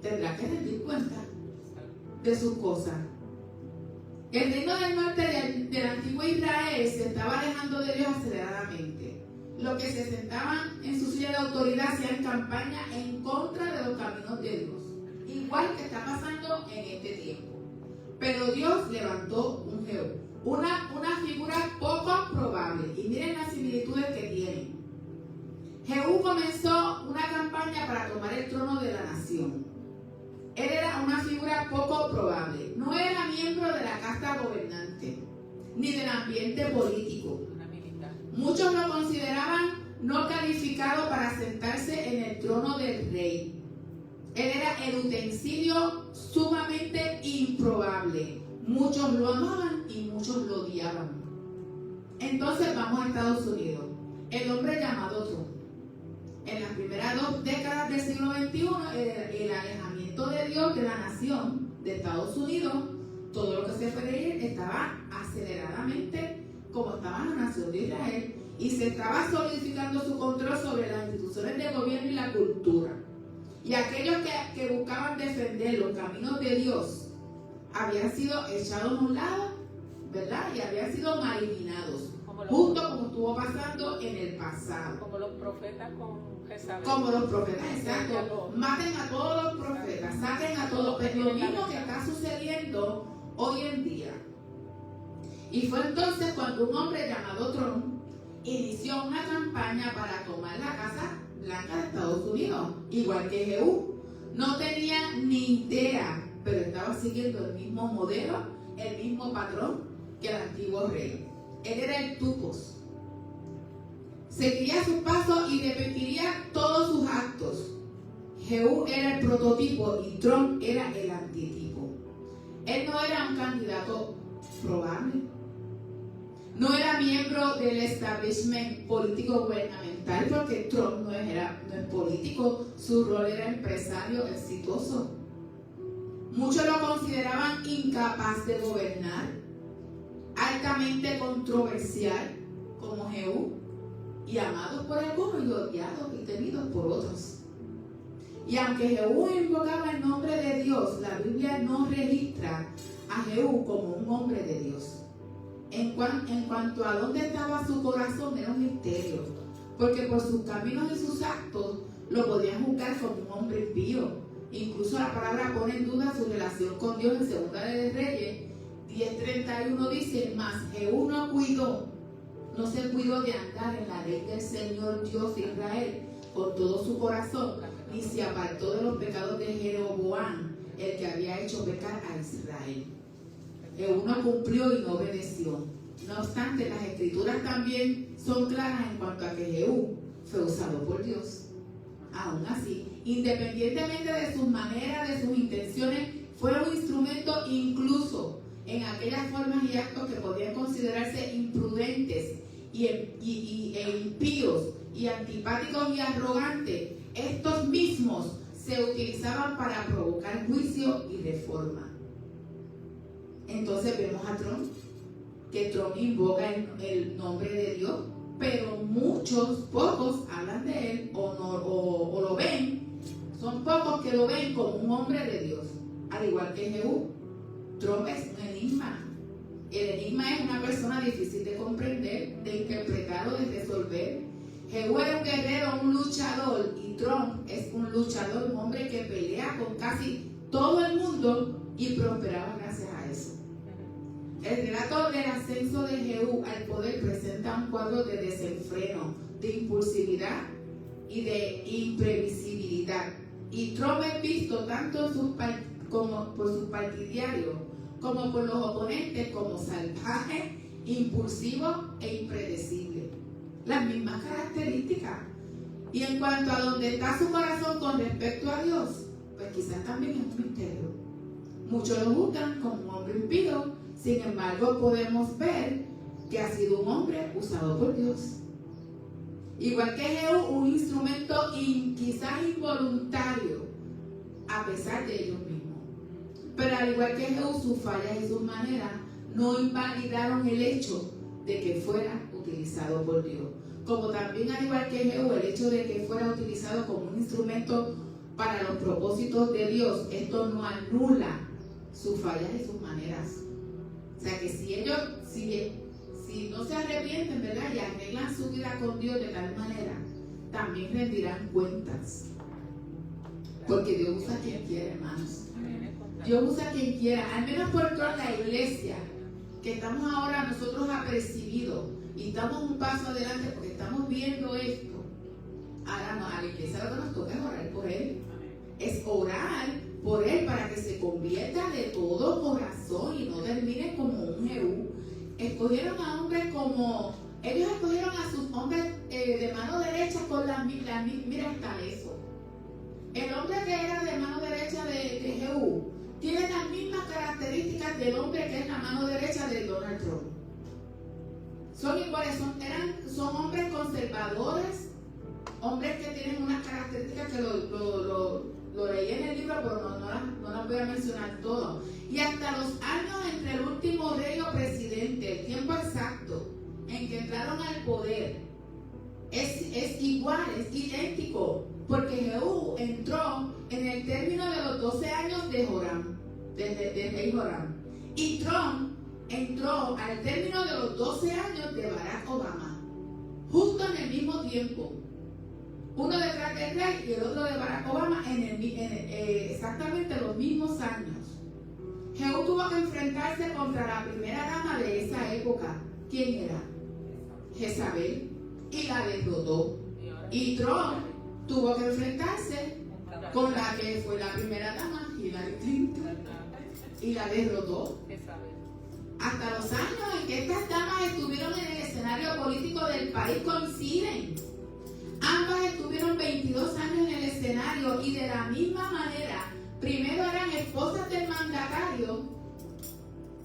S1: tendrá que rendir cuenta de sus cosas. El reino del norte del antiguo Israel se estaba alejando de Dios aceleradamente. Los que se sentaban en su silla de autoridad hacían campaña en contra de los caminos de Dios, igual que está pasando en este tiempo. Pero Dios levantó un Jehú, una figura poco probable, y miren las similitudes que tienen. Jehú comenzó una campaña para tomar el trono de la nación. Él era una figura poco probable. No era miembro de la casta gobernante, ni del ambiente político. Muchos lo consideraban no calificado para sentarse en el trono del rey. Él era el utensilio sumamente improbable. Muchos lo amaban y muchos lo odiaban. Entonces vamos a Estados Unidos. El hombre llamado Trump. En las primeras 2 décadas del siglo XXI, el alejamiento de Dios de la nación de Estados Unidos, todo lo que se puede ir estaba aceleradamente como estaba la nación de Israel, y se estaba solidificando su control sobre las instituciones de gobierno y la cultura. Y aquellos que buscaban defender los caminos de Dios habían sido echados a un lado, ¿verdad? Y habían sido marginados, justo como estuvo pasando en el pasado.
S2: Como los profetas con Jezabel.
S1: Como los profetas, exacto. Maten a todos los profetas, saquen a todos. Es lo mismo que está sucediendo hoy en día. Y fue entonces cuando un hombre llamado Trump inició una campaña para tomar la Casa Blanca de Estados Unidos, igual que Jehú. No tenía ni idea, pero estaba siguiendo el mismo modelo, el mismo patrón que el antiguo rey. Él era el tupos. Seguiría sus pasos y repetiría todos sus actos. Jehú era el prototipo y Trump era el antitipo. Él no era un candidato probable. No era miembro del establishment político gubernamental, porque Trump no es político, su rol era empresario exitoso. Muchos lo consideraban incapaz de gobernar, altamente controversial como Jehú, y amados por algunos y odiados y temidos por otros. Y aunque Jehú invocaba el nombre de Dios, la Biblia no registra a Jehú como un hombre de Dios. En cuanto a dónde estaba su corazón, era un misterio, porque por sus caminos y sus actos lo podían juzgar como un hombre impío. Incluso la palabra pone en duda su relación con Dios en Segunda de Reyes 10:31 dice: mas Jehú no se cuidó de andar en la ley del Señor Dios de Israel con todo su corazón, ni se apartó de los pecados de Jeroboam, el que había hecho pecar a Israel. Jehú no cumplió y no obedeció. No obstante, las escrituras también son claras en cuanto a que Jehú fue usado por Dios. Aún así, independientemente de sus maneras, de sus intenciones, fue un instrumento incluso en aquellas formas y actos que podían considerarse imprudentes e impíos y antipáticos y arrogantes. Estos mismos se utilizaban para provocar juicio y reforma. Entonces vemos a Trump, que Trump invoca el nombre de Dios, pero pocos hablan de él o lo ven. Son pocos que lo ven como un hombre de Dios, al igual que Jehú. Trump es un enigma. El enigma es una persona difícil de comprender, de interpretar o de resolver. Jehú era un guerrero, un luchador, y Trump es un luchador, un hombre que pelea con casi todo el mundo y prosperaba gracias a eso. El relato del ascenso de Jehú al poder presenta un cuadro de desenfreno, de impulsividad y de imprevisibilidad. Y Trump es visto tanto como por sus partidarios como por los oponentes como salvaje, impulsivo e impredecible. Las mismas características. Y en cuanto a dónde está su corazón con respecto a Dios, pues quizás también es un misterio. Muchos lo juzgan como un hombre impío, Sin embargo, podemos ver que ha sido un hombre usado por Dios. Igual que Jehú, un instrumento quizás involuntario, a pesar de ellos mismos. Pero al igual que Jehú, sus fallas y sus maneras no invalidaron el hecho de que fuera utilizado por Dios. Como también al igual que Jehú, el hecho de que fuera utilizado como un instrumento para los propósitos de Dios, esto no anula sus fallas y sus maneras. O sea que si ellos, si no se arrepienten, ¿verdad?, y arreglan su vida con Dios de tal manera, también rendirán cuentas. Porque Dios usa a quien quiere, hermanos. Dios usa a quien quiera. Al menos por toda la iglesia que estamos ahora nosotros apercibidos y estamos un paso adelante porque estamos viendo esto. Ahora no, a la iglesia lo que nos toca es orar por él. Es orar por él para que se convierta de todo corazón y no termine como un Jehú. Escogieron a hombres como, ellos escogieron a sus hombres de mano derecha con mira hasta eso. El hombre que era de mano derecha de Jehú tiene las mismas características del hombre que es la mano derecha de Donald Trump. Son iguales, son hombres conservadores, hombres que tienen unas características que lo leí en el libro, pero no las voy a mencionar todo. Y hasta los años entre el último rey o presidente, el tiempo exacto en que entraron al poder, es igual, es idéntico, porque Jehú entró en el término de los 12 años de Joram, del rey Joram. Y Trump entró al término de los 12 años de Barack Obama, justo en el mismo tiempo. Uno detrás del rey y el otro de Barack Obama exactamente los mismos años. Jehú tuvo que enfrentarse contra la primera dama de esa época. ¿Quién era? Jezabel. Y la derrotó. Y Trump tuvo que enfrentarse con la que fue la primera dama, Hillary Clinton. Y la derrotó. Hasta los años en que estas damas estuvieron en el escenario político del país coinciden. Ambas estuvieron 22 años en el escenario y de la misma manera, primero eran esposas del mandatario,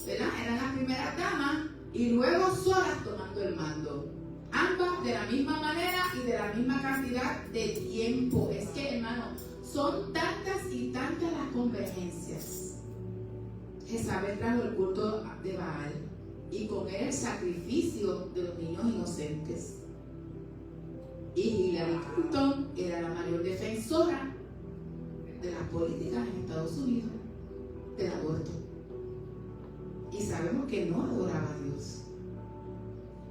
S1: ¿verdad? Eran las primeras damas y luego solas tomando el mando. Ambas de la misma manera y de la misma cantidad de tiempo. Es que, hermano, son tantas y tantas las convergencias. Jezabel trajo el culto de Baal y con él el sacrificio de los niños inocentes. Y Hillary Clinton era la mayor defensora de las políticas en Estados Unidos del aborto. Y sabemos que no adoraba a Dios.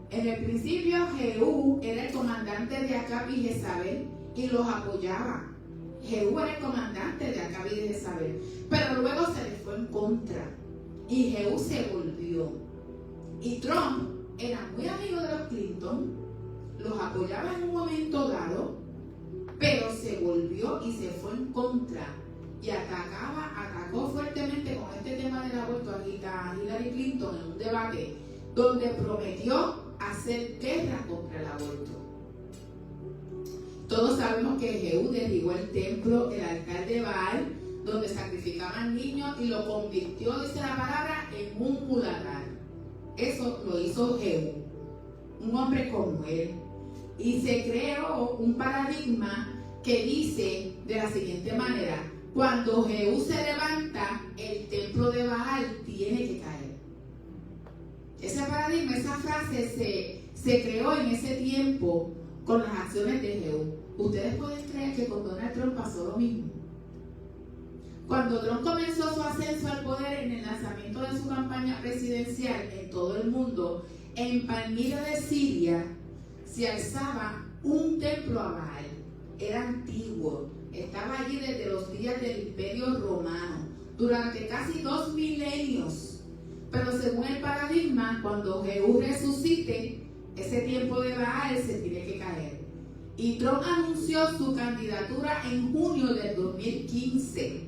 S1: En el principio, Jehú era el comandante de Acab y Jezabel y los apoyaba. Jehú era el comandante de Acab y de Jezabel, pero luego se le fue en contra y Jehú se volvió. Y Trump era muy amigo de los Clinton, los apoyaba en un momento dado, pero se volvió y se fue en contra y atacó fuertemente con este tema del aborto a Hillary Clinton en un debate donde prometió hacer guerra contra el aborto. Todos sabemos que Jehú derribó el templo, el altar de Baal, donde sacrificaban niños, y lo convirtió, dice la palabra, en un muladar. Eso lo hizo Jehú, un hombre como él. Y se creó un paradigma que dice de la siguiente manera: cuando Jehú se levanta, el templo de Baal tiene que caer. Ese paradigma, esa frase se creó en ese tiempo con las acciones de Jehú. Ustedes pueden creer que con Donald Trump pasó lo mismo. Cuando Trump comenzó su ascenso al poder en el lanzamiento de su campaña presidencial en todo el mundo, en Palmira de Siria se alzaba un templo a Baal. Era antiguo, estaba allí desde los días del Imperio Romano, durante casi 2 milenios. Pero según el paradigma, cuando Jehú resucite, ese tiempo de Baal se tiene que caer. Y Trump anunció su candidatura en junio del 2015.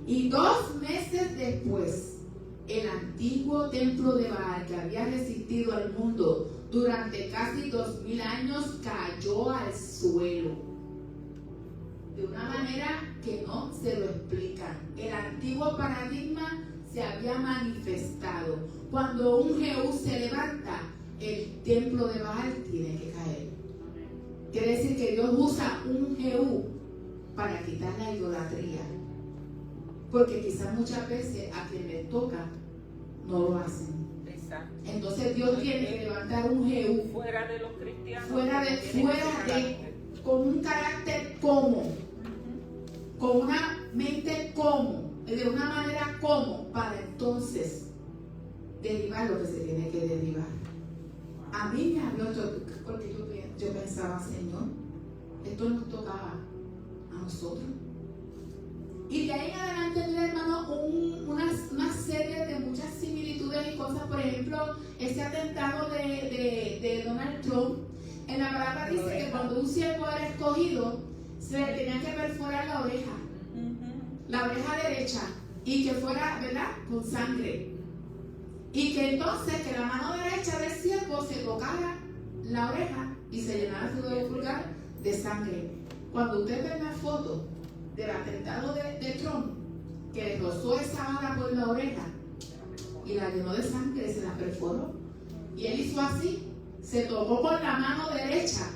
S1: Y 2 meses después, el antiguo templo de Baal, que había resistido al mundo durante casi 2000 años, cayó al suelo. De una manera que no se lo explican. El antiguo paradigma se había manifestado. Cuando un Jehú se levanta, el templo de Baal tiene que caer. Quiere decir que Dios usa un Jehú para quitar la idolatría. Porque quizás muchas veces a quien les toca no lo hacen.
S2: Exacto.
S1: Entonces Dios tiene que levantar un Jehú
S2: Fuera de los cristianos.
S1: con un carácter como, con una mente como, de una manera como, para entonces derribar lo que se tiene que derribar. A mí me habló esto porque yo pensaba, Señor, esto nos tocaba a nosotros. Y de ahí en adelante, mi hermano, una serie de muchas similitudes y cosas. Por ejemplo, ese atentado de Donald Trump. En la palabra dice que cuando un siervo era escogido, se le tenía que perforar la oreja derecha, y que fuera, ¿verdad?, con sangre. Y que entonces que la mano derecha del siervo se tocara la oreja y se llenara su dedo pulgar de sangre. Cuando usted ve la foto del atentado de Trump, que le rozó esa bala por la oreja y la llenó de sangre, se la perforó, y él hizo así, se tocó con la mano derecha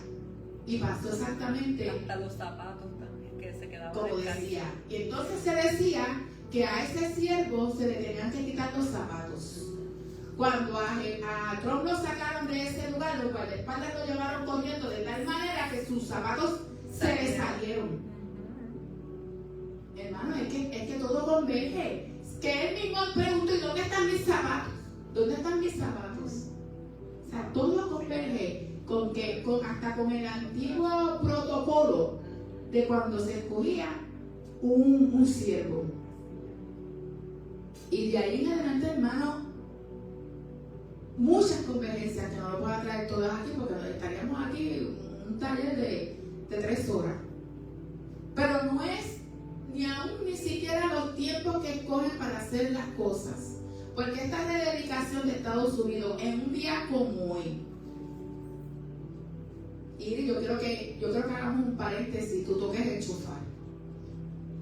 S1: y pasó exactamente
S3: hasta los zapatos también, que se quedaban
S1: como decía. Y entonces se decía que a ese siervo se le tenían que quitar los zapatos. Cuando a Trump lo sacaron de ese lugar, los guardaespaldas lo llevaron corriendo de tal manera que sus zapatos se le salieron. Hermano, es que todo converge. Que él mismo preguntó, ¿y dónde están mis zapatos? ¿Dónde están mis zapatos? O sea, todo converge hasta con el antiguo protocolo de cuando se escogía un siervo. Y de ahí en adelante, hermano, muchas convergencias que no lo puedo traer todas aquí porque estaríamos aquí un taller de 3 horas. Pero no es ni siquiera los tiempos que escogen para hacer las cosas. Porque esta rededicación de Estados Unidos en un día como hoy, y yo creo que hagamos un paréntesis, tú toques el shofar.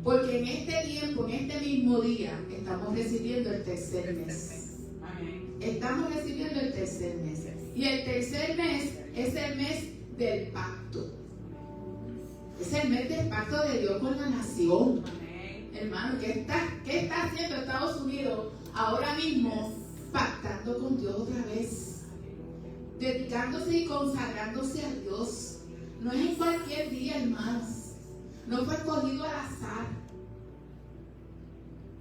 S1: Porque en este tiempo, en este mismo día, estamos recibiendo el tercer mes. Estamos recibiendo el tercer mes. Y el tercer mes es el mes del pacto. Es el mes del pacto de Dios con la nación. Hermano, ¿qué está haciendo Estados Unidos ahora mismo? Pactando con Dios otra vez. Dedicándose y consagrándose a Dios. No es en cualquier día, hermanos. No fue escogido al azar.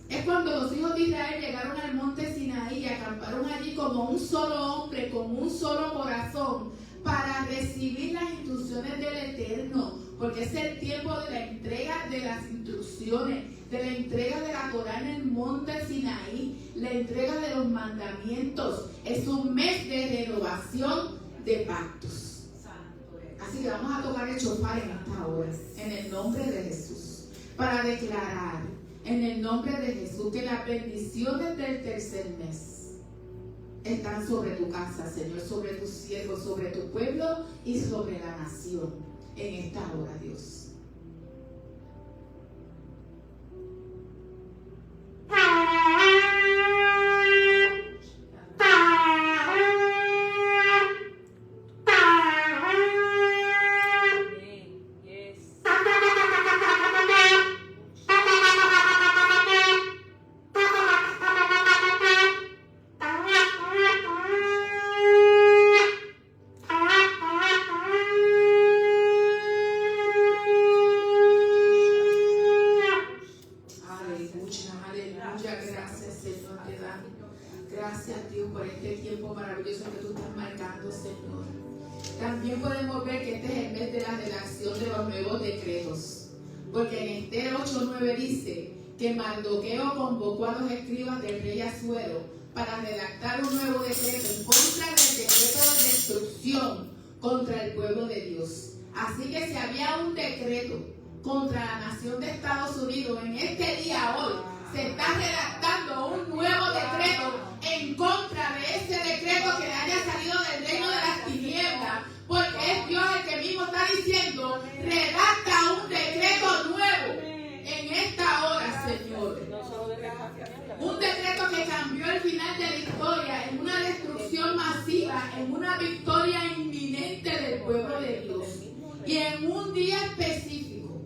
S1: Es cuando los hijos de Israel llegaron al monte Sinaí y acamparon allí como un solo hombre, con un solo corazón, para recibir las instrucciones del Eterno, porque es el tiempo de la entrega de las instrucciones, de la entrega de la Torá en el monte Sinaí, la entrega de los mandamientos. Es un mes de renovación de pactos. Así que vamos a tocar el shofar en esta hora, en el nombre de Jesús, para declarar en el nombre de Jesús que las bendiciones del tercer mes están sobre tu casa, Señor, sobre tus siervos, sobre tu pueblo y sobre la nación en esta hora, Dios. Gracias, Dios, por este tiempo maravilloso que tú estás marcando, Señor. También podemos ver que este es el mes de la redacción de los nuevos decretos. Porque en Esther 8:9 dice que Mardoqueo convocó a los escribas del rey Asuero para redactar un nuevo decreto en contra del decreto de destrucción contra el pueblo de Dios. Así que si había un decreto contra la nación de Estados Unidos, en este día hoy se está redactando un nuevo decreto en contra de ese decreto que haya salido del reino de las tinieblas, porque es Dios el que mismo está diciendo: redacta un decreto nuevo en esta hora, Señor. Un decreto día específico.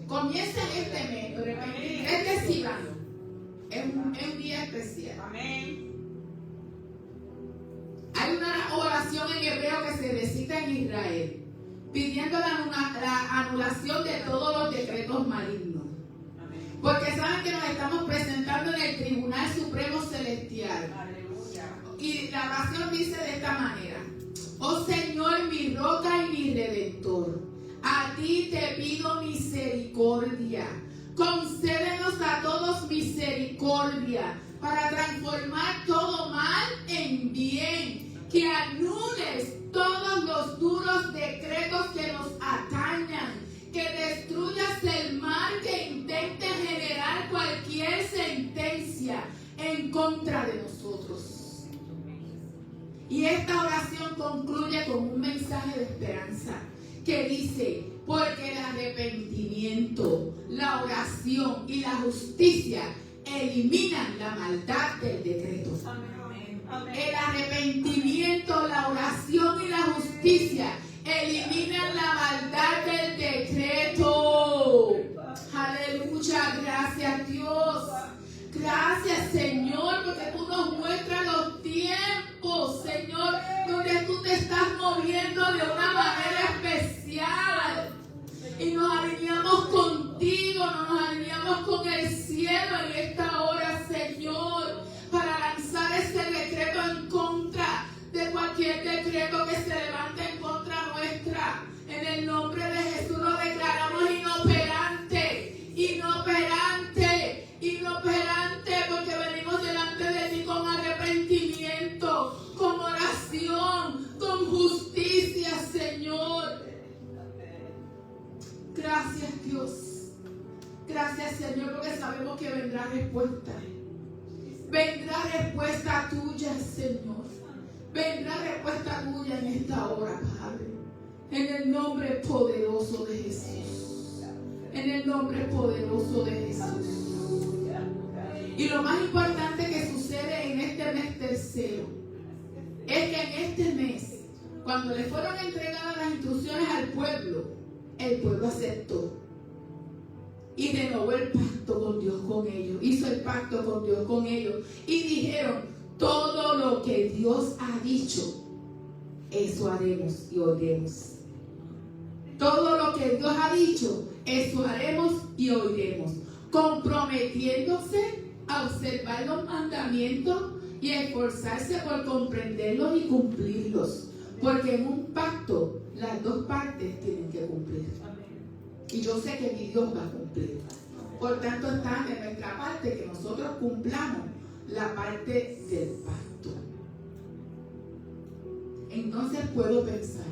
S1: Comienza este mes, pero el 23 de Sivan es un día especial.
S4: Amén.
S1: Hay una oración en hebreo que se recita en Israel, pidiendo la anulación de todos los decretos malignos. Porque saben que nos estamos presentando en el Tribunal Supremo Celestial.
S4: Aleluya.
S1: Y la oración dice de esta manera: oh Señor, mi roca y mi redentor, a ti te pido misericordia. Concédenos a todos misericordia para transformar todo mal en bien. Que anules todos los duros decretos que nos atañan. Que destruyas el mal que intente generar cualquier sentencia en contra de nosotros. Y esta oración concluye con un mensaje de esperanza que dice: porque el arrepentimiento, la oración y la justicia eliminan la maldad del decreto. El arrepentimiento, la oración y la justicia eliminan la maldad del decreto. Aleluya, gracias Dios. Gracias Señor, porque tú nos muestras los tiempos, Señor, donde tú te estás moviendo de una manera especial. Y nos alineamos contigo, nos alineamos con el cielo en esta hora, Señor, para lanzar ese decreto en contra de cualquier decreto que se levante en contra nuestra. En el nombre de Jesús lo declaramos inoperante, inoperante, inoperante, porque venimos delante de ti con arrepentimiento, con oración, con justicia, Señor. Gracias, Dios. Gracias, Señor, porque sabemos que vendrá respuesta. Vendrá respuesta tuya, Señor. Vendrá respuesta tuya en esta hora, Padre. En el nombre poderoso de Jesús. En el nombre poderoso de Jesús. Y lo más importante que sucede en este mes tercero es que en este mes, cuando le fueron entregadas las instrucciones al pueblo, el pueblo aceptó y renovó el pacto con Dios con ellos. Hizo el pacto con Dios con ellos y dijeron: todo lo que Dios ha dicho, eso haremos y oiremos. Todo lo que Dios ha dicho, eso haremos y oiremos. Comprometiéndose a observar los mandamientos y a esforzarse por comprenderlos y cumplirlos. Porque en un pacto, las dos partes tienen que cumplir. Y yo sé que mi Dios va a cumplir. Por tanto, está de nuestra parte que nosotros cumplamos la parte del pacto. Entonces puedo pensar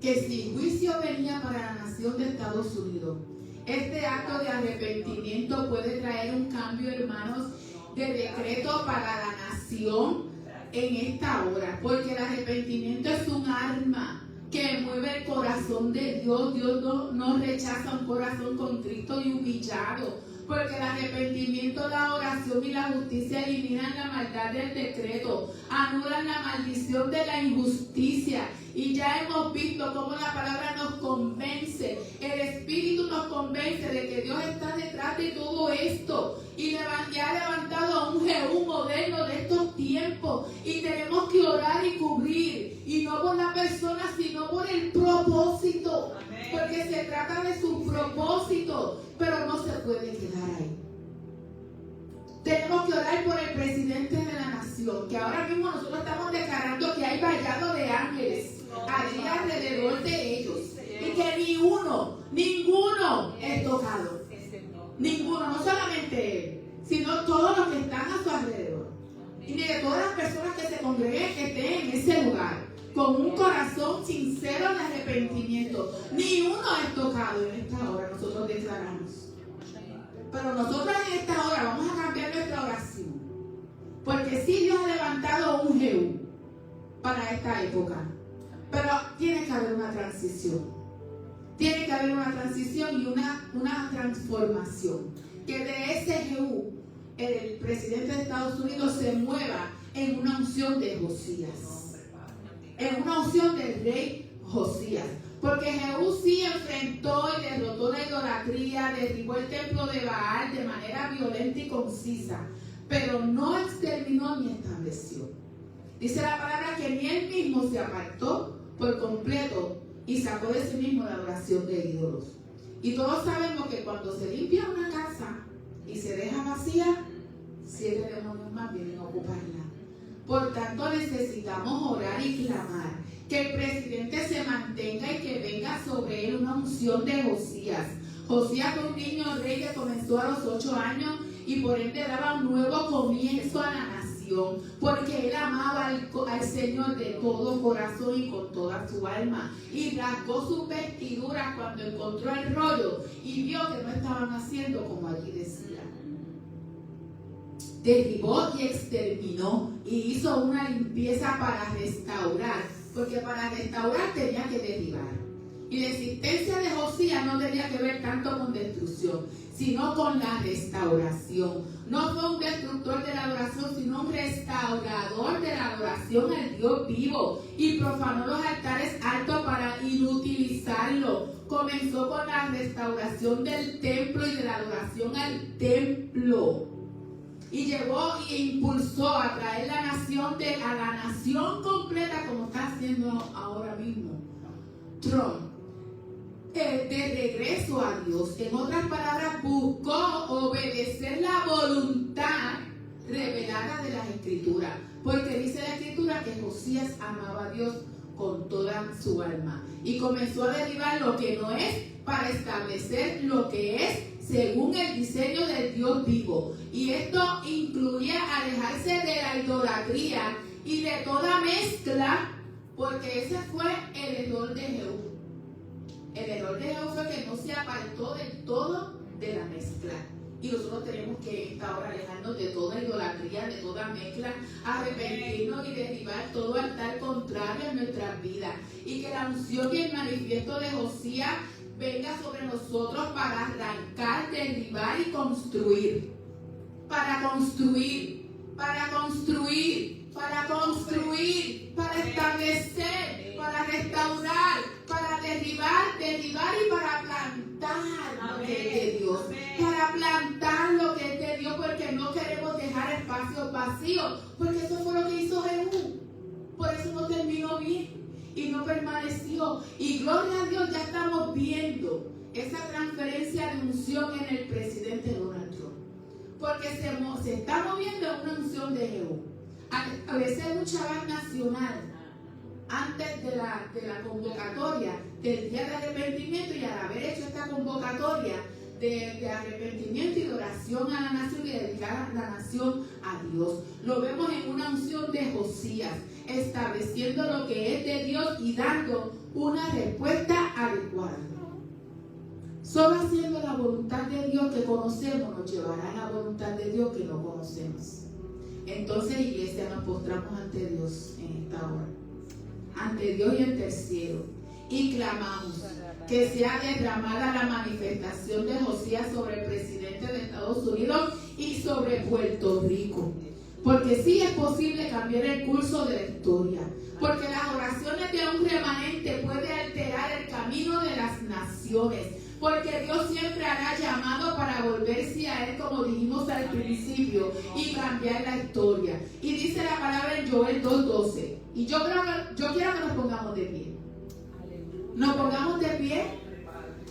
S1: que si juicio venía para la nación de Estados Unidos, este acto de arrepentimiento puede traer un cambio, hermanos, de decreto para la nación en esta hora, porque el arrepentimiento es un arma que mueve el corazón de Dios. Dios no rechaza un corazón contrito y humillado, porque el arrepentimiento, la oración y la justicia eliminan la maldad del decreto, anulan la maldición de la injusticia. Y ya hemos visto cómo la palabra nos convence, el Espíritu nos convence de que Dios está detrás de todo esto y ha levantado a un Jehú moderno de estos tiempos, y tenemos que orar y cubrir, y no por la persona sino por el propósito. Amén. Porque se trata de su propósito, pero no se puede quedar ahí. Tenemos que orar por el presidente de la nación, que ahora mismo nosotros estamos declarando que hay vallado de ángeles allí alrededor de ellos, y que ninguno es tocado. Ninguno, no solamente él, sino todos los que están a su alrededor, y de todas las personas que se congreguen, que estén en ese lugar con un corazón sincero de arrepentimiento. Ni uno es tocado en esta hora, nosotros declaramos. Pero nosotros en esta hora vamos a cambiar nuestra oración, porque sí, Dios ha levantado un Jehú para esta época, pero tiene que haber una transición. Tiene que haber una transición y una transformación, que de ese Jehú el presidente de Estados Unidos se mueva en una unción de Josías, en una unción del rey Josías, Porque Jehú sí enfrentó y derrotó la idolatría, derribó el templo de Baal de manera violenta y concisa, pero no exterminó ni estableció. Dice la palabra que ni él mismo se apartó por completo y sacó de sí mismo la adoración de ídolos. Y todos sabemos que cuando se limpia una casa y se deja vacía, 7 demonios más vienen a ocuparla. Por tanto, necesitamos orar y clamar que el presidente se mantenga y que venga sobre él una unción de Josías. Josías fue un niño rey que comenzó a los 8 años y por ende daba un nuevo comienzo a la nación, porque él amaba al Señor de todo corazón y con toda su alma, y rasgó sus vestiduras cuando encontró el rollo y vio que no estaban haciendo como allí decía. Derribó y exterminó y hizo una limpieza para restaurar, porque para restaurar tenía que derribar. Y la existencia de Josías no tenía que ver tanto con destrucción, sino con la restauración. No fue un destructor de la adoración, sino un restaurador de la adoración al Dios vivo, y profanó los altares altos para inutilizarlo. Comenzó con la restauración del templo y de la adoración al templo. Y llevó e impulsó a traer a la nación completa, como está haciendo ahora mismo Trump, de regreso a Dios. En otras palabras, buscó obedecer la voluntad revelada de las Escrituras, porque dice la Escritura que Josías amaba a Dios con toda su alma y comenzó a derribar lo que no es para establecer lo que es según el diseño del Dios vivo. Y esto incluía alejarse de la idolatría y de toda mezcla, porque ese fue el error de Jehú. El error de Jehú fue que no se apartó del todo de la mezcla. Y nosotros tenemos que esta hora alejarnos de toda idolatría, de toda mezcla, arrepentirnos y derribar todo altar contrario en nuestras vidas. Y que la unción y el manifiesto de Josías venga sobre nosotros para arrancar, derribar y construir. Para construir, para construir, para construir, para establecer, para restaurar, para derribar y para plantar lo que es de Dios. Para plantar lo que es de Dios, porque no queremos dejar espacios vacíos, porque eso fue lo que hizo Jehú. Por eso no terminó bien y no permaneció. Y gloria a Dios, ya estamos viendo esa transferencia de unción en el presidente Donald Trump, porque se está moviendo una unción de Jehú. A establecer un Shabbat nacional antes de la convocatoria del día de arrepentimiento, y al haber hecho esta convocatoria de arrepentimiento y de oración a la nación y de dedicar a la nación a Dios, lo vemos en una unción de Josías, estableciendo lo que es de Dios y dando una respuesta adecuada. Solo haciendo la voluntad de Dios que conocemos nos llevará a la voluntad de Dios que no conocemos. Entonces, iglesia, nos postramos ante Dios en esta hora, ante Dios y ante el cielo, y clamamos que sea derramada la manifestación de Josías sobre el presidente de Estados Unidos y sobre Puerto Rico, porque sí es posible cambiar el curso de la historia, porque las oraciones de un remanente pueden alterar el camino de las naciones, porque Dios siempre hará llamado para volverse a Él, como dijimos al principio, y cambiar la historia. Y dice la palabra en Joel 2:12. Y yo quiero que nos pongamos de pie. Nos pongamos de pie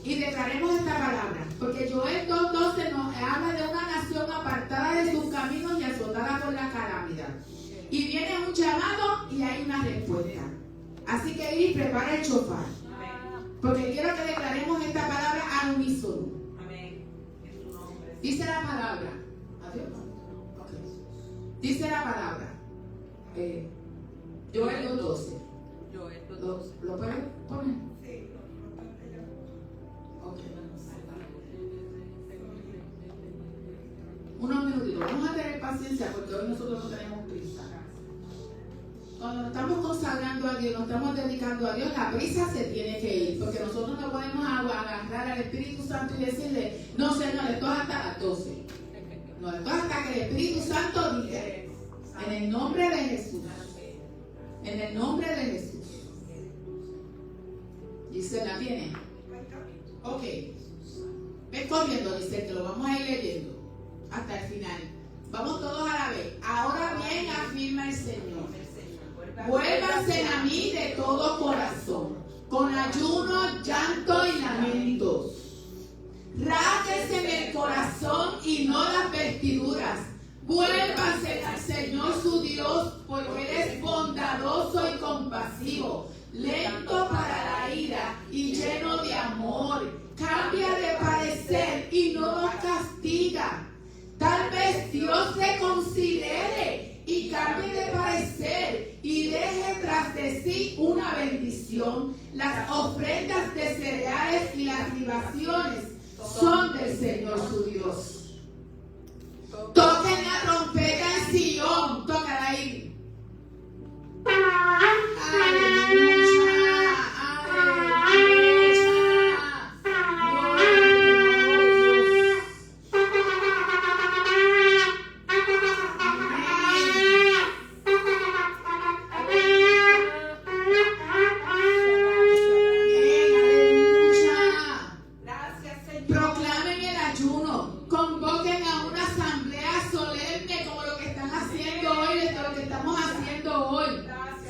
S1: y declaremos esta palabra, porque Joel 2:12 nos habla de una nación apartada de sus caminos y azotada por la calamidad. Y viene un llamado y hay una respuesta. Así que Iris, prepara el shofar, porque quiero que declaremos esta palabra al unísono.
S3: Amén.
S1: Dice la palabra. Adiós. Okay. Dice la palabra. Joel 2:12. ¿Lo pueden poner?
S3: Sí.
S1: Ok. Unos minutitos. Vamos a tener paciencia porque hoy nosotros no tenemos prisa. Cuando nos estamos consagrando a Dios, nos estamos dedicando a Dios, la prisa se tiene que ir, porque nosotros no podemos agarrar al Espíritu Santo y decirle, no Señor, esto es hasta las 12. No, esto es hasta que el Espíritu Santo diga, en el nombre de Jesús. En el nombre de Jesús. Dice, ¿la tiene? Ok. Ven corriendo, dice que lo vamos a ir leyendo hasta el final. Vamos todos a la vez. Ahora bien, afirma el Señor. Vuélvanse a mí de todo corazón, con ayuno, llanto y lamentos. Rásguense en el corazón y no las vestiduras. Vuélvanse al Señor su Dios, porque Él es bondadoso y compasivo, lento para la ira y lleno de amor. Cambia de parecer y no nos castiga. Tal vez Dios reconsidere y cambie de parecer y deje tras de sí una bendición. Las ofrendas de cereales y las libaciones son del Señor su Dios. Toquen la trompeta en Sion, tócala ahí. Aleluya, aleluya. Proclamen el ayuno, convoquen a una asamblea solemne como lo que están haciendo hoy, de lo que estamos haciendo hoy.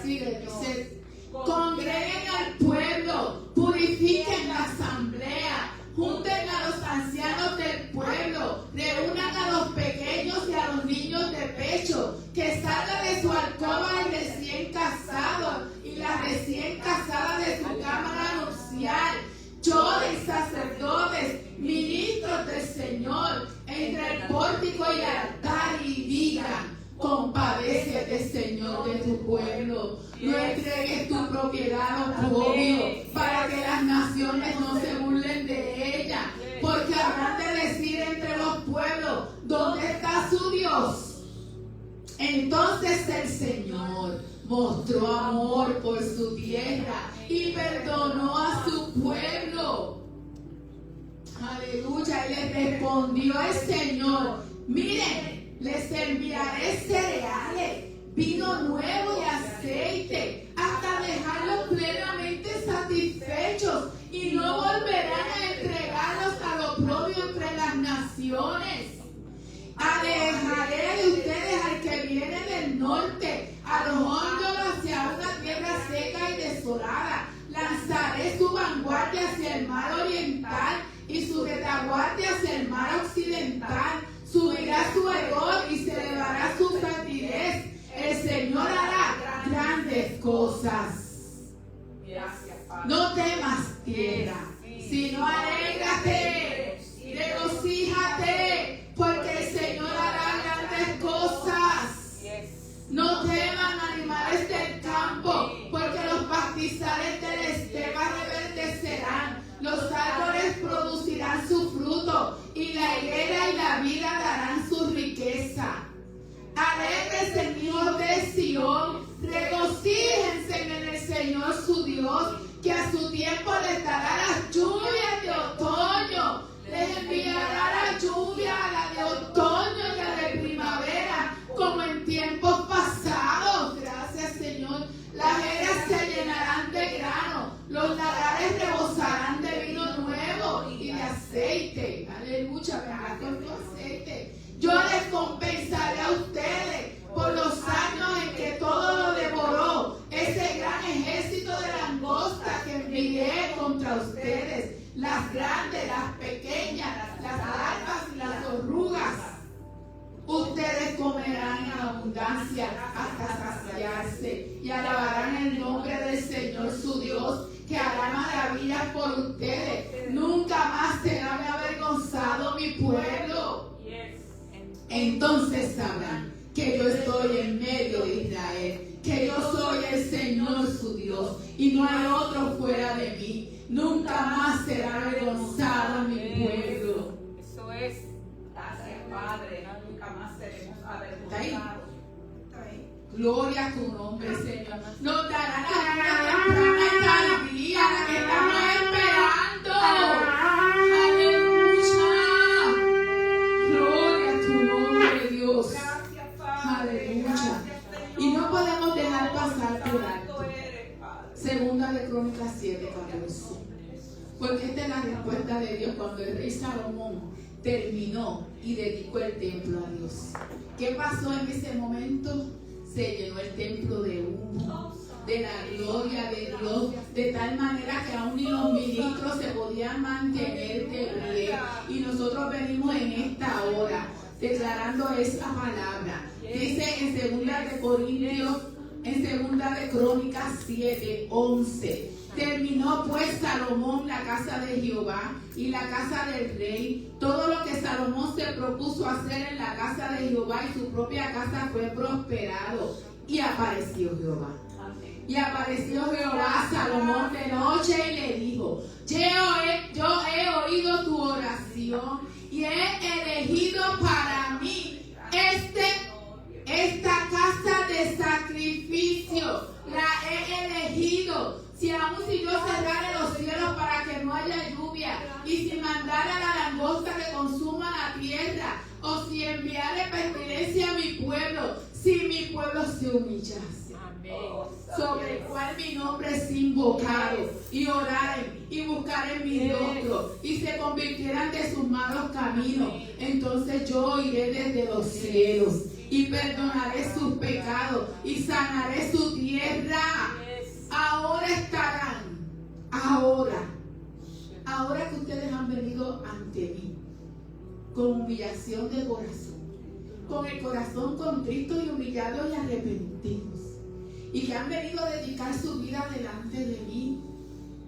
S1: Sigue, dice, congreguen al pueblo, purifiquen la asamblea, junten a los ancianos del pueblo, reúnan a los pequeños y a los niños de pecho, que salga de su alcoba el recién casado y la recién casada de su cámara nupcial. Lloren sacerdotes, ministros del Señor, entre el pórtico y el altar y digan, compadécete, Señor, de tu pueblo. No entregues tu propiedad a oprobio, para que las naciones no se burlen de ella, porque habrán de decir entre los pueblos, ¿dónde está su Dios? Entonces el Señor mostró amor por su tierra y perdonó a su pueblo. Aleluya. Y le respondió el Señor, miren, les enviaré cereales, vino nuevo y aceite, hasta dejarlos plenamente satisfechos, y no volverán a entregarlos a lo propio entre las naciones. Alejaré de ustedes al que viene del norte, arrojándolo hacia una tierra seca y desolada. Lanzaré su vanguardia hacia el mar oriental y su retaguardia hacia el mar occidental. Subirá su ardor y se elevará su candidez. El Señor hará grandes cosas. No temas, tierra, sino alégrate, regocíjate, porque el Señor hará grandes cosas. No teman, animales del campo, porque los pastizales del estepa reverdecerán, los árboles producirán su fruto, y la higuera y la vida darán su riqueza. Alégrense, hijos de Sión, regocíjense en el Señor su Dios, que a su tiempo les dará las lluvias de otoño, les enviará la lluvia, la de otoño y la de primavera, como en tiempos pasados. Gracias, Señor. Las eras se llenarán de grano, los lagares rebosarán de vino nuevo y de aceite. Aleluya, vendrá con tu aceite. Yo les compensaré a ustedes por los años en que todo lo devoró ese gran ejército de langostas que envié contra ustedes, las grandes, las pequeñas, las larvas y las orugas. Ustedes comerán en abundancia hasta saciarse y alabarán el nombre del Señor su Dios, que hará maravillas por ustedes. Nunca más será avergonzado mi pueblo. Entonces sabrán que yo estoy en medio de Israel, que yo soy el Señor su Dios y no hay otro fuera de mí. Nunca más será avergonzado mi pueblo.
S2: Eso es.
S3: Gracias, Padre. Nunca más seremos avergonzados.
S1: Gloria a tu nombre, Señor. Nos dará la vida temprana y tardía, la que estamos esperando. Aleluya. Gloria a tu nombre, Dios. Aleluya. Y no podemos dejar pasar por alto. Segunda de Crónicas 7:14. cuando el rey Salomón terminó y dedicó el templo a Dios. ¿Qué pasó en ese momento? Se llenó el templo de humo, de la gloria de Dios, de tal manera que aún ni los ministros se podían mantener de pie. Y nosotros venimos en esta hora declarando esa palabra. Dice en 2 de Corintios, en 2 de Crónicas 7:11. Terminó pues Salomón la casa de Jehová y la casa del rey. Todo lo que Salomón se propuso hacer en la casa de Jehová y su propia casa fue prosperado. Y apareció Jehová. Y apareció Jehová a Salomón de noche y le dijo: yo he oído tu oración y he elegido para mí esta casa de sacrificio. La he elegido. Si yo cerrara los cielos para que no haya lluvia, y si mandara la langosta que consuma la tierra, o si enviare pestilencia a mi pueblo, si mi pueblo se humillase, sobre el cual mi nombre es invocado, y oraren y buscaren mi rostro, y se convirtieran de sus malos caminos, entonces yo oiré desde los cielos y perdonaré sus pecados y sanaré su tierra. Ahora estarán, ahora que ustedes han venido ante mí con humillación de corazón, con el corazón contrito y humillado y arrepentidos, y que han venido a dedicar su vida delante de mí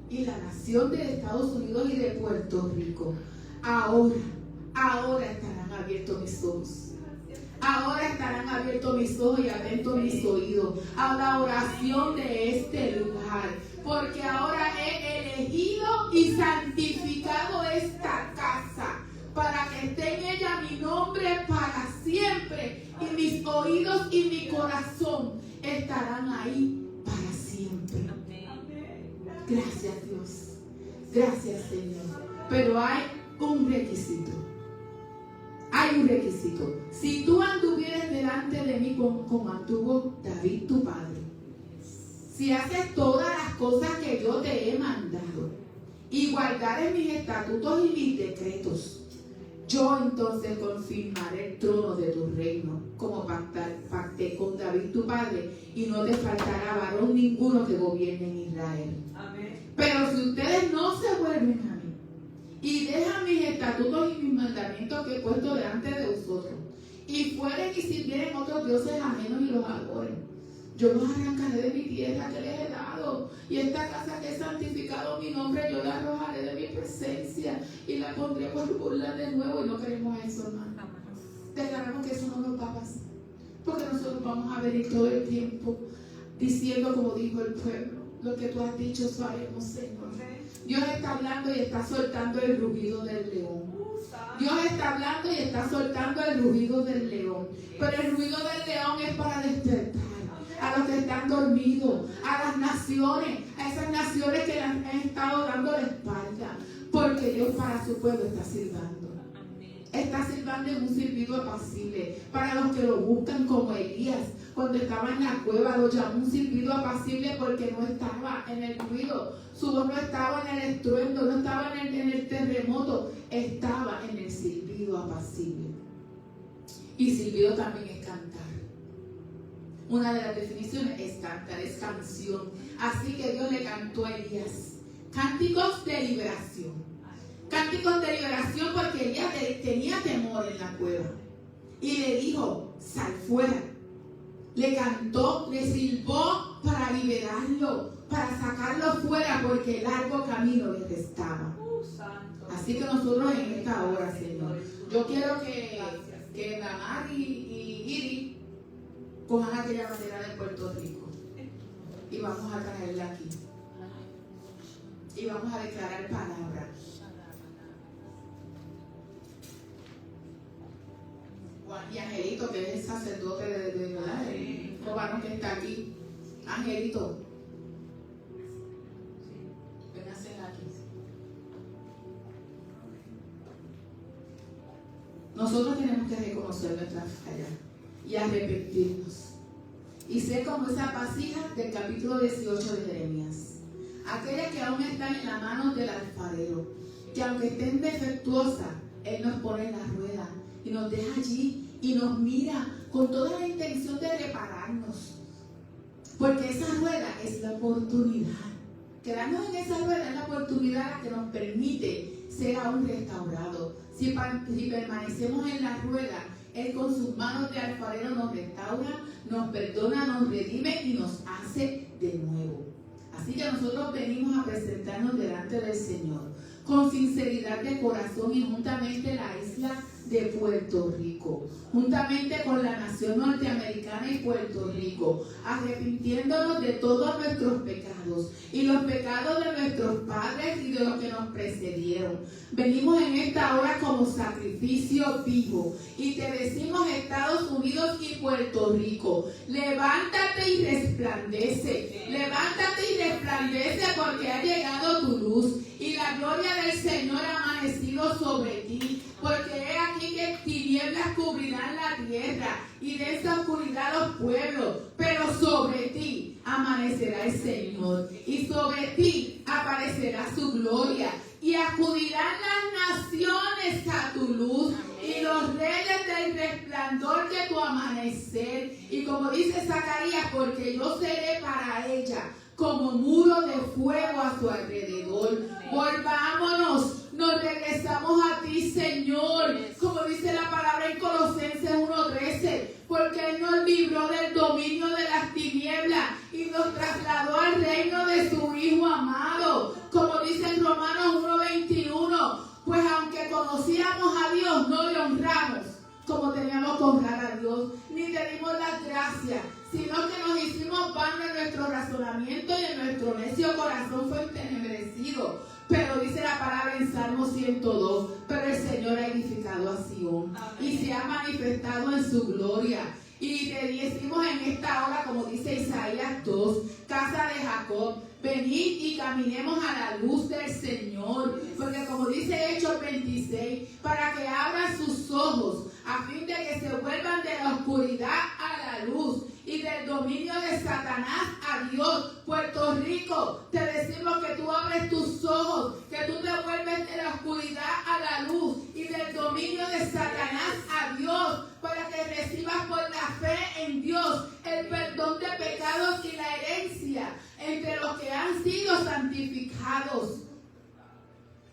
S1: y la nación de Estados Unidos y de Puerto Rico, ahora estarán abiertos mis ojos. Ahora estarán abiertos mis ojos y atentos mis oídos a la oración de este lugar, porque ahora he elegido y santificado esta casa para que esté en ella mi nombre para siempre, y mis oídos y mi corazón estarán ahí para siempre. Gracias, Dios. Gracias, Señor. Pero hay un requisito. Hay un requisito. Si tú anduvieres delante de mí como anduvo David tu padre, si haces todas las cosas que yo te he mandado y guardares mis estatutos y mis decretos, yo entonces confirmaré el trono de tu reino, como pacté con David tu padre, y no te faltará varón ninguno que gobierne en Israel. Amén. Pero si ustedes no se vuelven a mí y dejan mis estatutos y mis mandamientos que he puesto delante de vosotros, y fueren y sirvieren otros dioses ajenos y los adoren, yo los arrancaré de mi tierra que les he dado, y esta casa que he santificado mi nombre, yo la arrojaré de mi presencia y la pondré por burla de nuevo. Y no queremos eso, hermano. Declaramos que eso no nos va a pasar, porque nosotros vamos a venir todo el tiempo diciendo, como dijo el pueblo: lo que tú has dicho, eso haremos, Señor. Dios está hablando y está soltando el rugido del león. Dios está hablando y está soltando el rugido del león. Pero el rugido del león es para despertar a los que están dormidos, a las naciones, a esas naciones que le han estado dando la espalda, porque Dios para su pueblo está silbando. Está silbando en un silbido apacible para los que lo buscan, como Elías. Cuando estaba en la cueva lo llamó un silbido apacible, porque no estaba en el ruido, su voz no estaba en el estruendo, no estaba en el terremoto, estaba en el silbido apacible. Y silbido también es cantar. Una de las definiciones es cantar, es canción. Así que Dios le cantó a Elías cánticos de liberación. Cánticos de liberación, porque Elías tenía temor en la cueva. Y le dijo: sal fuera. Le cantó, le silbó para liberarlo, para sacarlo fuera, porque el largo camino le restaba. Así que nosotros en esta hora, Señor, yo quiero que Damar y Iri cojan aquella bandera de Puerto Rico y vamos a traerla aquí y vamos a declarar palabra. Y Angelito, que es el sacerdote de verdad, el varón que está aquí. Angelito, véngase aquí. Nosotros tenemos que reconocer nuestra falla y arrepentirnos. Y ser como esa vasija del capítulo 18 de Jeremías, aquella que aún está en la mano del alfarero, que aunque estén defectuosas, Él nos pone en la rueda y nos deja allí y nos mira con toda la intención de repararnos. Porque esa rueda es la oportunidad. Quedarnos en esa rueda es la oportunidad que nos permite ser aún restaurados. Si permanecemos en la rueda, Él con sus manos de alfarero nos restaura, nos perdona, nos redime y nos hace de nuevo. Así que nosotros venimos a presentarnos delante del Señor con sinceridad de corazón y juntamente la isla de Puerto Rico, juntamente con la nación norteamericana y Puerto Rico, arrepintiéndonos de todos nuestros pecados y los pecados de nuestros padres y de los que nos precedieron. Venimos en esta hora como sacrificio vivo y te decimos, Estados Unidos y Puerto Rico, levántate y resplandece, porque ha llegado tu luz y la gloria del Señor ha amanecido sobre ti, porque he aquí que tinieblas cubrirán la tierra y densa oscuridad los pueblos, pero sobre ti amanecerá el Señor y sobre ti aparecerá su gloria y acudirán las naciones a tu luz y los reyes del resplandor de tu amanecer. Y como dice Zacarías, porque yo seré para ella como muro de fuego a su alrededor. Volvámonos, nos regresamos a ti, Señor, como dice la palabra en Colosenses 1:13, porque Él nos libró del dominio de las tinieblas y nos trasladó al reino de su Hijo amado, como dice en Romanos 1:21, pues aunque conocíamos a Dios, no le honramos como teníamos que honrar a Dios, ni le dimos las gracias, sino que nos hicimos pan de nuestro razonamiento y en nuestro necio corazón fue entenebrecido. Pero dice la palabra en Salmo 102, pero el Señor ha edificado a Sion y se ha manifestado en su gloria. Y te decimos en esta hora, como dice Isaías 2, casa de Jacob, venid y caminemos a la luz del Señor, porque como dice Hechos 26, para que abran sus ojos, a fin de que se vuelvan de la oscuridad a la luz y del dominio de Satanás a Dios. Puerto Rico, te decimos que tú abres tus ojos, que tú te vuelves de la oscuridad a la luz y del dominio de Satanás a Dios, para que recibas por la fe en Dios el perdón de pecados y la herencia entre los que han sido santificados.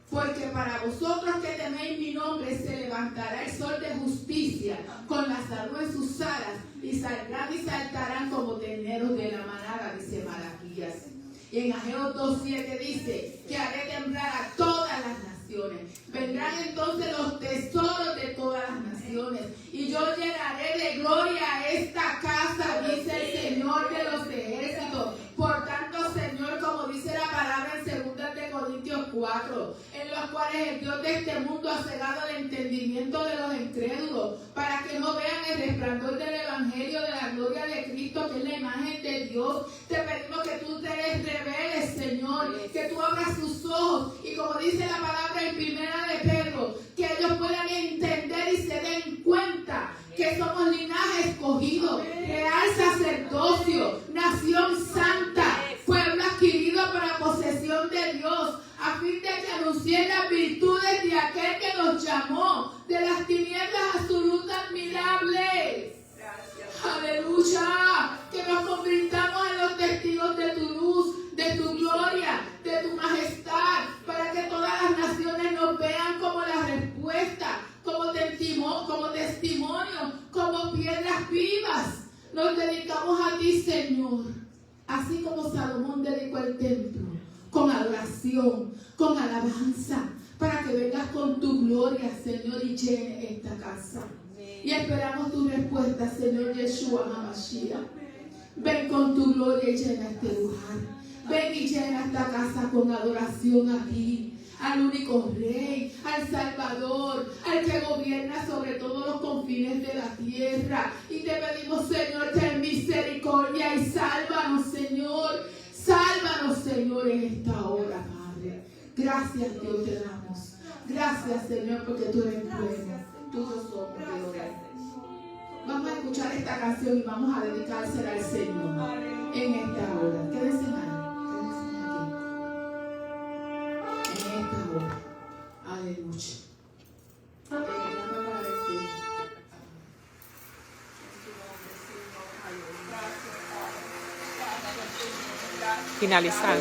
S1: Porque para vosotros que teméis mi nombre se levantará el sol de justicia con la salud en sus alas y saldrán y saltarán como terneros de la manada, dice Malaquías. Y en Ageo 2:7 dice que haré temblar a todas las naciones. Vendrán entonces los tesoros de todas las naciones y yo llenaré de gloria a esta casa, dice el Señor de los ejércitos. Por tanto, Señor, como dice la palabra en 2 de Corintios 4, en los cuales el Dios de este mundo ha cegado el entendimiento de los incrédulos, para que no vean el resplandor del Evangelio de la gloria de Cristo, que es la imagen de Dios. Te pedimos que tú te les reveles, Señor, que tú abras sus ojos, y como dice la palabra en 1 de Pedro, que ellos puedan entender y se den cuenta que somos linaje escogido, real sacerdocio, nación santa, pueblo adquirido para posesión de Dios, a fin de que anuncien las virtudes de aquel que nos llamó de las tinieblas a su luz admirable. Aleluya, que nos convirtamos en los testigos de tu luz, de tu gloria, de tu majestad, para que todas las naciones nos vean como la respuesta, como testimonio, como piedras vivas. Nos dedicamos a ti, Señor, así como Salomón dedicó el templo, con adoración, con alabanza, para que vengas con tu gloria, Señor, y llene esta casa. Y esperamos tu respuesta, Señor Yeshua HaMashiach. Ven con tu gloria y llena este lugar. Ven y llena esta casa con adoración a ti, al único Rey, al Salvador, al que gobierna sobre todos los confines de la tierra. Y te pedimos, Señor, ten misericordia y sálvanos, Señor. Sálvanos, Señor, en esta hora, Padre. Gracias, Dios, te damos. Gracias, Señor, porque tú eres bueno. Todos somos de. Vamos a escuchar esta canción y vamos a dedicársela al Señor en esta hora. Quédense aquí. En esta hora.
S2: finalizar.